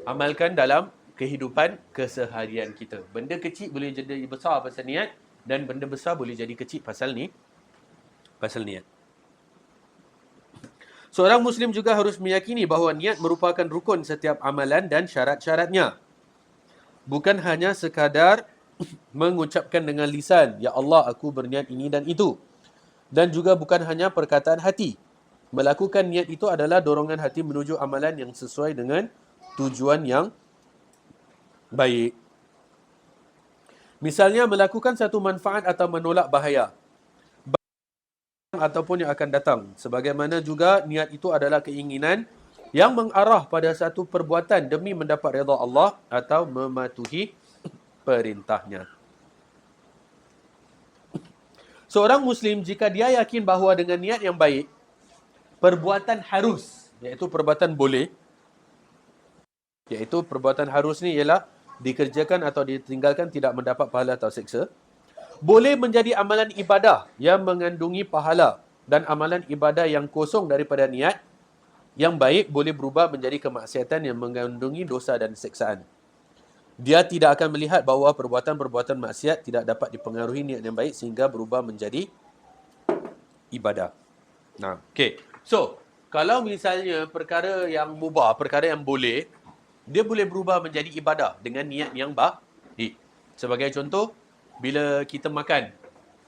B: amalkan dalam kehidupan keseharian kita. Benda kecil boleh jadi besar pasal niat, dan benda besar boleh jadi kecil pasal niat. Seorang Muslim juga harus meyakini bahawa niat merupakan rukun setiap amalan dan syarat-syaratnya. Bukan hanya sekadar mengucapkan dengan lisan, ya Allah, aku berniat ini dan itu. Dan juga bukan hanya perkataan hati. Melakukan niat itu adalah dorongan hati menuju amalan yang sesuai dengan tujuan yang baik. Misalnya melakukan satu manfaat atau menolak bahaya ataupun yang akan datang. Sebagaimana juga niat itu adalah keinginan yang mengarah pada satu perbuatan demi mendapat redha Allah atau mematuhi perintahnya. Seorang Muslim jika dia yakin bahawa dengan niat yang baik, perbuatan harus, iaitu perbuatan boleh, iaitu perbuatan harus ni ialah dikerjakan atau ditinggalkan tidak mendapat pahala atau siksa, boleh menjadi amalan ibadah yang mengandungi pahala, dan amalan ibadah yang kosong daripada niat yang baik boleh berubah menjadi kemaksiatan yang mengandungi dosa dan siksaan. Dia tidak akan melihat bahawa perbuatan-perbuatan maksiat tidak dapat dipengaruhi niat yang baik sehingga berubah menjadi ibadah. Nah, okay. So, kalau misalnya perkara yang mubah, perkara yang boleh, dia boleh berubah menjadi ibadah dengan niat yang baik. Sebagai contoh, bila kita makan,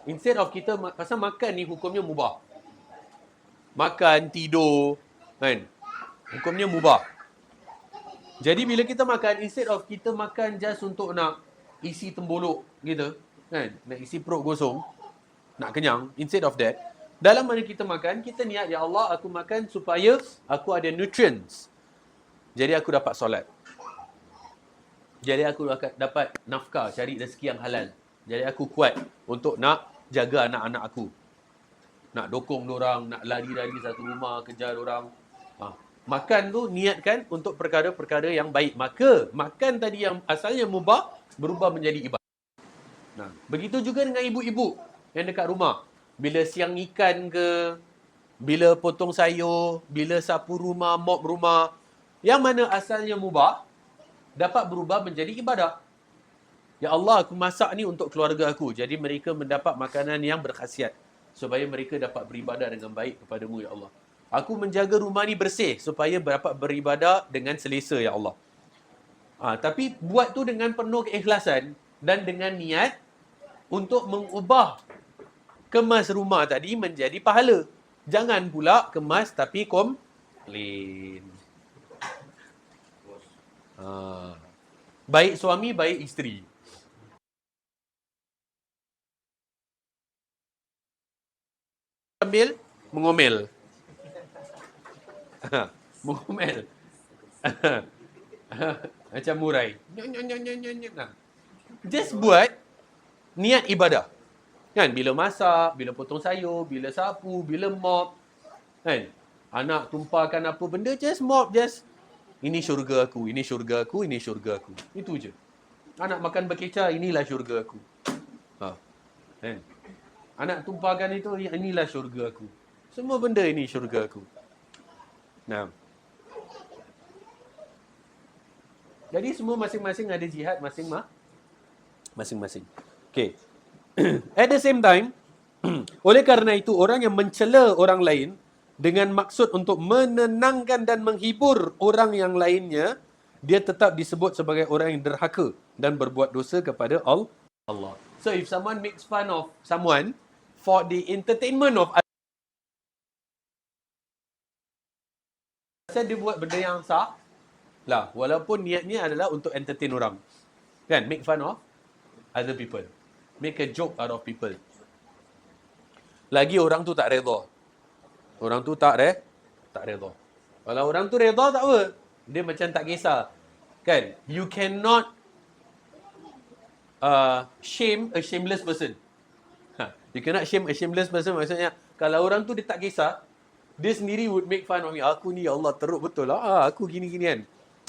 B: instead of kita, pasal makan ni hukumnya mubah. Makan, tidur, kan? Hukumnya mubah. Jadi bila kita makan, instead of kita makan just untuk nak isi tembolok gitu, kan? Nak isi perut gosong, nak kenyang, instead of that, dalam mana kita makan, kita niat, ya Allah, aku makan supaya aku ada nutrients. Jadi aku dapat solat. Jadi aku dapat nafkah, cari rezeki yang halal. Jadi aku kuat untuk nak jaga anak-anak aku. Nak dokong dorang, nak lari-lari satu rumah, kejar dorang. Makan tu niatkan untuk perkara-perkara yang baik. Maka makan tadi yang asalnya mubah berubah menjadi ibadah. Nah, begitu juga dengan ibu-ibu yang dekat rumah. Bila siang ikan ke, bila potong sayur, bila sapu rumah, mop rumah, yang mana asalnya mubah dapat berubah menjadi ibadah. Ya Allah, aku masak ni untuk keluarga aku. Jadi mereka mendapat makanan yang berkhasiat supaya mereka dapat beribadah dengan baik kepadamu, ya Allah. Aku menjaga rumah ni bersih supaya dapat beribadah dengan selesa, ya Allah. Tapi buat tu dengan penuh keikhlasan dan dengan niat untuk mengubah kemas rumah tadi menjadi pahala. Jangan pula kemas tapi komplain. Baik suami, baik isteri. Sambil mengomel. Mengomel. Macam murai. Just buat niat ibadah. Kan? Bila masak, bila potong sayur, bila sapu, bila mop. Kan? Anak tumpahkan apa benda, just mop, just ini syurga aku, ini syurga aku, ini syurga aku. Itu je. Anak makan berkecah, inilah syurga aku. Kan? Anak tumpahkan itu, inilah syurga aku. Semua benda ini syurga aku. Nah. Jadi semua masing-masing ada jihad masing-masing. Okay. At the same time, oleh kerana itu orang yang mencela orang lain dengan maksud untuk menenangkan dan menghibur orang yang lainnya, dia tetap disebut sebagai orang yang derhaka dan berbuat dosa kepada Allah. So if someone makes fun of someone for the entertainment of others, dia buat benda yang sah lah, walaupun niatnya adalah untuk entertain orang. Kan? Make fun of other people. Make a joke out of people. Lagi orang tu tak redha. Orang tu tak redha. Kalau orang tu redha tak apa. Dia macam tak kisah. Kan? You cannot shame a shameless person. You cannot shame a shameless person. Maksudnya, kalau orang tu dia tak kisah, dia sendiri would make fun of me. Aku ni, ya Allah, teruk betul lah. Aku gini-gini kan.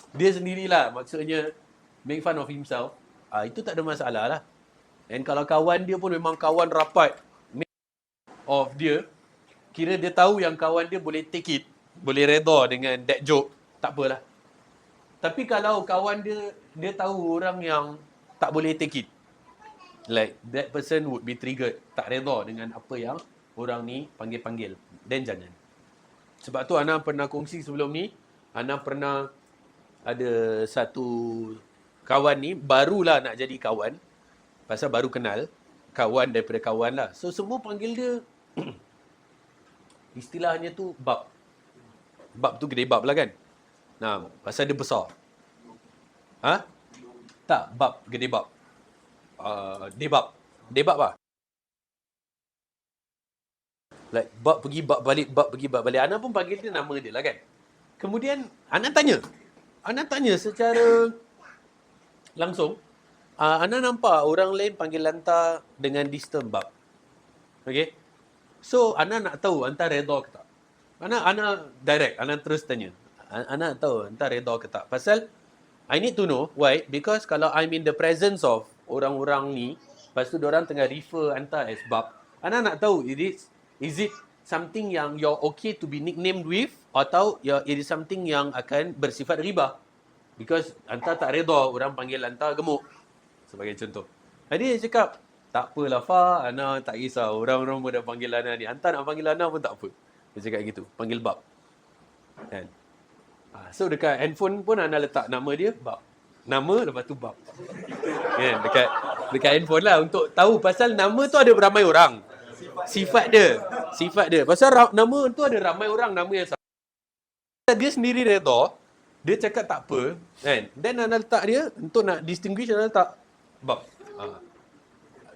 B: Dia sendirilah, maksudnya make fun of himself. Itu tak ada masalah lah. And kalau kawan dia pun memang kawan rapat of dia, kira dia tahu yang kawan dia boleh take it, boleh redha dengan that joke, tak apalah. Tapi kalau kawan dia tahu orang yang tak boleh take it, like that person would be triggered, tak redha dengan apa yang orang ni panggil-panggil, then jangan. Sebab tu Ana pernah kongsi sebelum ni, Ana pernah ada satu kawan ni, barulah nak jadi kawan, pasal baru kenal, kawan daripada kawan lah. So semua panggil dia, istilahnya tu bab. Bab tu gede bab lah kan. Nah, pasal dia besar. Tak, bab, gede bab. Debab. Debab lah. Like, bab pergi, bab balik, bab pergi, bab balik. Ana pun panggil dia nama dia lah kan. Kemudian, Ana tanya secara langsung, Ana nampak orang lain panggil hantar dengan disturb bab. Okay? So, Ana nak tahu hantar redha ke tak. Ana direct, Ana terus tanya. Ana nak tahu hantar redha ke tak. Pasal, I need to know, why? Because kalau I'm in the presence of orang-orang ni, lepas tu diorang tengah refer hantar as bab, Ana nak tahu, is it something yang you're okay to be nicknamed with, atau it is something yang akan bersifat ribah. Because hantar tak redha, orang panggil hantar gemuk. Sebagai contoh. Jadi dia cakap, tak apalah Fa, Ana tak kisah. Orang-orang pun dah panggil Ana ni. Hantar nak panggil Ana pun tak apa. Dia cakap gitu. Panggil bab. Kan? So dekat handphone pun Ana letak nama dia, bab. Nama lepas tu bab. Kan? Dekat handphone lah. Untuk tahu pasal nama tu ada ramai orang. Sifat dia. Pasal nama tu ada ramai orang nama yang sama. Dia sendiri redha, dia cakap tak apa, kan? Then Ana letak dia, untuk nak distinguish, Ana letak bab.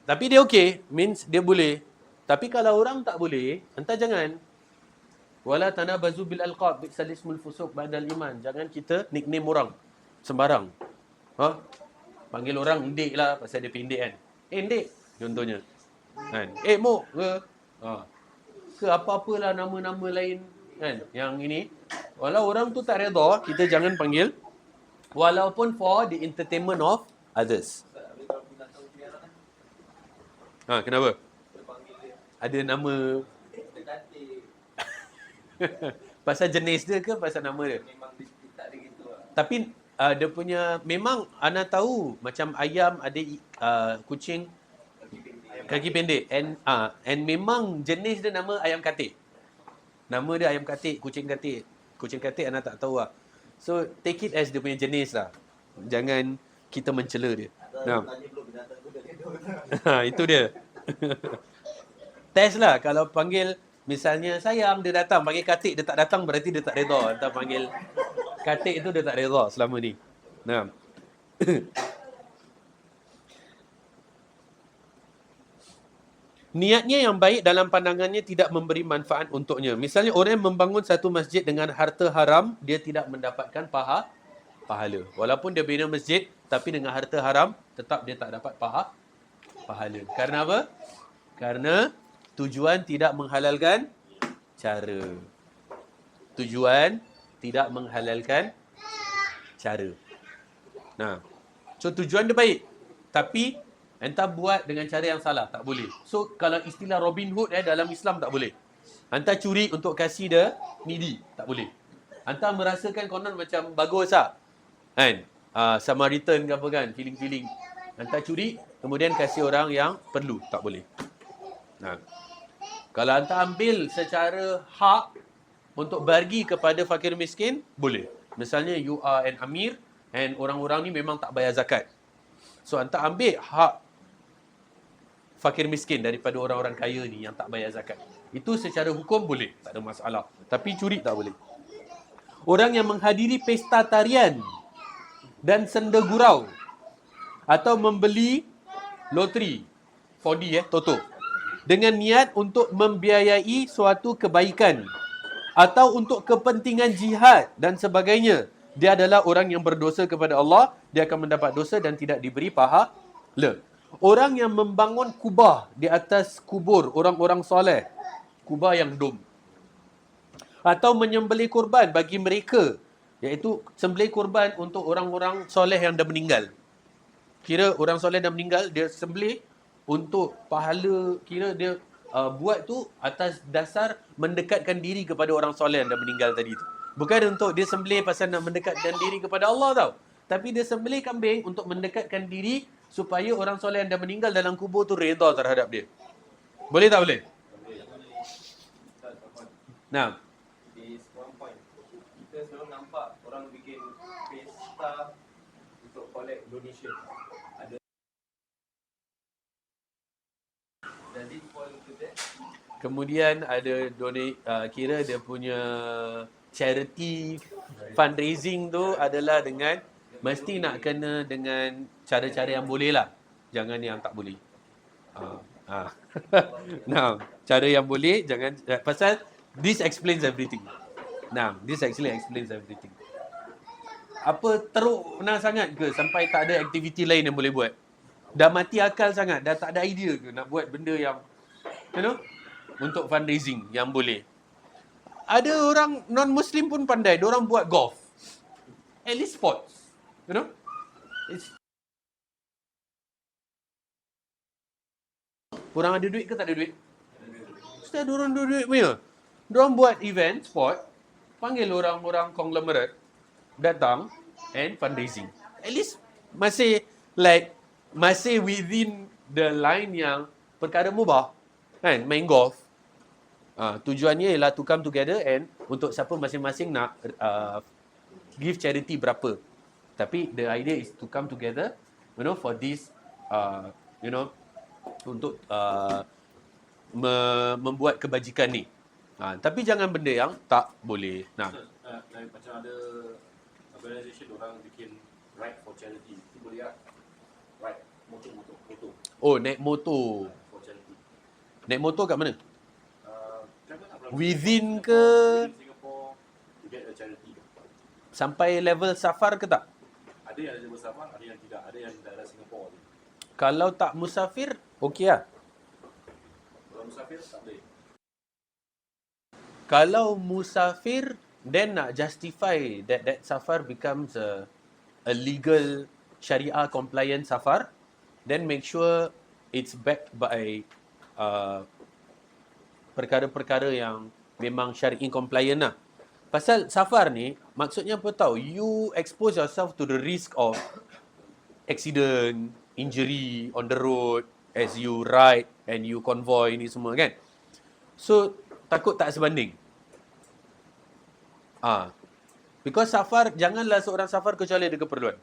B: Tapi dia okay, means dia boleh. Tapi kalau orang tak boleh, hantar jangan. Wala tanabazu bil alqab, bi'sal ismul fusuq ba'dal iman. Jangan kita nickname orang sembarang. Panggil orang Ndik lah pasal dia pendek kan. Ndik contohnya. Kan? Mok ke? Ke apa-apalah nama-nama lain kan yang ini. Walau orang tu tak redha, kita jangan panggil walaupun for the entertainment of others.
D: Habis kalau binatang peliharaan,
B: Kenapa?
D: kita panggil dia
B: Ada nama
D: katil.
B: pasal jenis dia ke pasal nama dia?
D: Memang dia tak ada gitu lah.
B: Tapi dia punya memang Ana tahu macam ayam ada kucing kaki pendek and memang jenis dia nama ayam katik. Nama dia ayam katik, kucing katik. Kucing katik Ana tak tahu lah. So take it as dia punya jenis lah. Jangan kita mencela dia. Nah.
A: Tanya belum binatang tu dah redha.
B: Itu dia. Test lah kalau panggil misalnya sayang dia datang, panggil katik dia tak datang berarti dia tak redha. Entah panggil katik itu dia tak redha selama ni. Nah. Niatnya yang baik dalam pandangannya tidak memberi manfaat untuknya. Misalnya orang yang membangun satu masjid dengan harta haram, dia tidak mendapatkan pahala. Walaupun dia bina masjid, tapi dengan harta haram, tetap dia tak dapat pahala. Karena apa? Karena tujuan tidak menghalalkan cara. Tujuan tidak menghalalkan cara. Nah, so tujuan dia baik. Tapi entah buat dengan cara yang salah, tak boleh. So, kalau istilah Robin Hood dalam Islam tak boleh. Entah curi untuk kasih dia needy, tak boleh. Entah merasakan konon macam bagus lah. Kan? Samaritan ke apa kan, feeling-feeling. Entah curi, kemudian kasih orang yang perlu, tak boleh. Nah, kalau entah ambil secara hak untuk bagi kepada fakir miskin, boleh. Misalnya, you are an amir and orang-orang ni memang tak bayar zakat. So, entah ambil hak fakir miskin daripada orang-orang kaya ni yang tak bayar zakat. Itu secara hukum boleh, tak ada masalah. Tapi curi tak boleh. Orang yang menghadiri pesta tarian dan senda gurau atau membeli loteri 4D Toto dengan niat untuk membiayai suatu kebaikan atau untuk kepentingan jihad dan sebagainya, dia adalah orang yang berdosa kepada Allah, dia akan mendapat dosa dan tidak diberi pahala. Orang yang membangun kubah di atas kubur orang-orang soleh, kubah yang dom, atau menyembelih kurban bagi mereka, iaitu sembelih kurban untuk orang-orang soleh yang dah meninggal. Kira orang soleh dah meninggal, dia sembelih untuk pahala, kira dia buat tu atas dasar mendekatkan diri kepada orang soleh yang dah meninggal tadi tu. Bukan untuk dia sembelih pasal nak mendekatkan diri kepada Allah tau. Tapi dia sembelih kambing untuk mendekatkan diri supaya orang soleh yang dah meninggal dalam kubur tu redha terhadap dia. Boleh tak boleh? Nah.
D: Di one point, kita selalu nampak orang bikin pesta untuk collect donation. Ada. Jadi fall into that.
B: Kemudian ada kira dia punya charity fundraising tu adalah dengan mesti nak kena dengan cara-cara yang boleh lah. Jangan yang tak boleh. Nah, cara yang boleh jangan pasal this explains everything. Nah, this actually explains everything. Apa teruk nak sangat ke sampai tak ada aktiviti lain yang boleh buat? Dah mati akal sangat, dah tak ada idea ke nak buat benda yang untuk fundraising yang boleh. Ada orang non-Muslim pun pandai, diorang buat golf. At least sports. Orang ada duit ke tak ada duit? Mesti ada orang ada duit punya. Diorang buat event, sport, panggil orang-orang conglomerate, datang and fundraising. At least masih within the line yang perkara mubah. Kan, main golf. Tujuannya ialah to come together and untuk siapa masing-masing nak give charity berapa. Tapi the idea is to come together, for this, untuk membuat kebajikan ni. Tapi jangan benda yang tak boleh. Nah.
C: Macam ada organisation orang bikin ride for charity. Itu boleh tak? Ride, motor.
B: Oh, naik motor.
C: For charity.
B: Naik motor kat mana?
C: Travel
B: Within ke?
C: Singapore to get a charity.
B: Sampai level safar ke tak?
C: Ada Ada yang ada bersafar, ada yang tidak. Ada yang daerah Singapura je.
B: Kalau tak musafir, okey lah.
C: Kalau musafir, tak boleh.
B: Kalau musafir, then nak justify that safar becomes a legal syariah compliant safar, then make sure it's backed by perkara-perkara yang memang syar'i compliant lah. Pasal safar ni, maksudnya apa tahu? You expose yourself to the risk of accident, injury on the road as you ride and you convoy ni semua kan. So, takut tak sebanding. Because safar, janganlah seorang safar kecuali ada keperluan.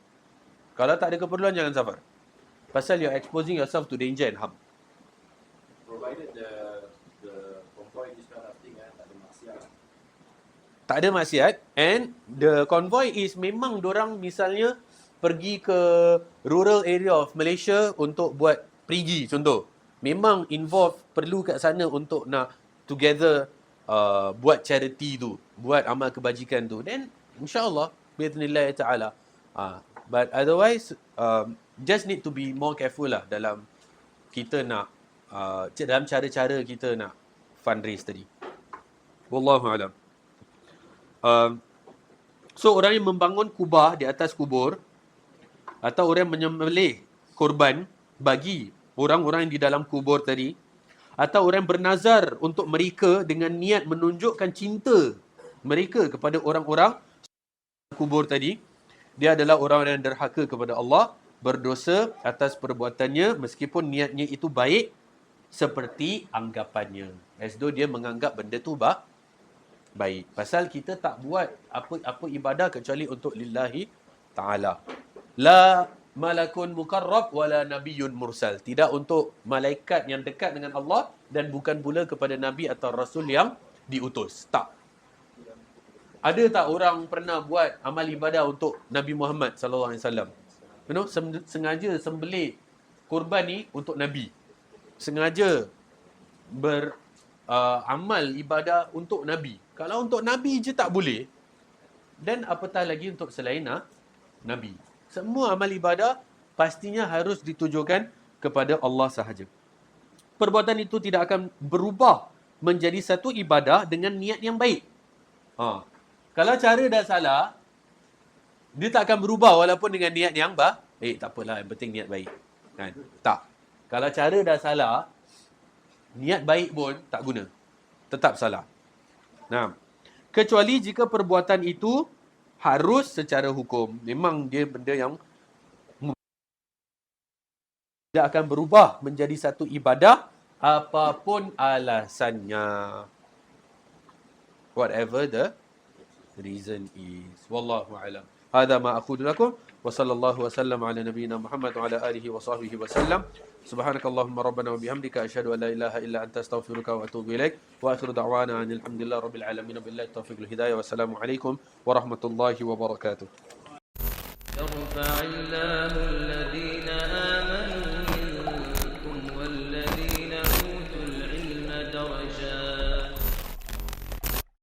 B: Kalau tak ada keperluan, jangan safar. Pasal you're exposing yourself to danger and harm.
C: Provided the convoy this kind of thing, tak ada maksiat.
B: Tak ada maksiat. And the convoy is memang dorang misalnya pergi ke rural area of Malaysia untuk buat perigi contoh. Memang involve perlu kat sana untuk nak together buat charity tu, buat amal kebajikan tu. Then insyaAllah bi'idhnillah ta'ala. But otherwise just need to be more careful lah dalam kita nak dalam cara-cara kita nak fundraise tadi. Wallahu alam. So orang yang membangun kubah di atas kubur atau orang yang menyembelih korban bagi orang-orang yang di dalam kubur tadi, atau orang yang bernazar untuk mereka dengan niat menunjukkan cinta mereka kepada orang-orang kubur tadi, dia adalah orang yang derhaka kepada Allah, berdosa atas perbuatannya meskipun niatnya itu baik seperti anggapannya. As though dia menganggap benda tu baik. Pasal kita tak buat apa ibadah kecuali untuk lillahi ta'ala. La malakun mukarrab wala nabiyyun mursal. Tidak untuk malaikat yang dekat dengan Allah dan bukan pula kepada nabi atau rasul yang diutus. Tak. Ada tak orang pernah buat amal ibadah untuk Nabi Muhammad sallallahu alaihi wasallam? You know, sengaja sembelih korban ni untuk nabi. Sengaja amal ibadah untuk nabi. Kalau untuk nabi je tak boleh, dan apatah lagi untuk selain nabi. Semua amal ibadah pastinya harus ditujukan kepada Allah sahaja. Perbuatan itu tidak akan berubah menjadi satu ibadah dengan niat yang baik. Kalau cara dah salah, dia tak akan berubah walaupun dengan niat yang baik. Tak apalah, yang penting niat baik. Kan? Tak. Kalau cara dah salah, niat baik pun tak guna. Tetap salah. Nah, kecuali jika perbuatan itu harus secara hukum. Memang dia benda yang tidak akan berubah menjadi satu ibadah apapun alasannya. Whatever the reason is. Wallahu a'lam. Hadha ma aqulu lakum wa sallallahu wa sallam ala nabiyyina Muhammad wa ala alihi wa sahbihi wa sallam. Subhanakallahumma rabbana wa bihamdika asyhadu an la ilaha illa anta astaghfiruka wa atubu ilaik. Wa akhiru da'wana alhamdulillahi rabbil alamin billahi taufiq wal hidayah. Wassalamu alaikum warahmatullahi wabarakatuh.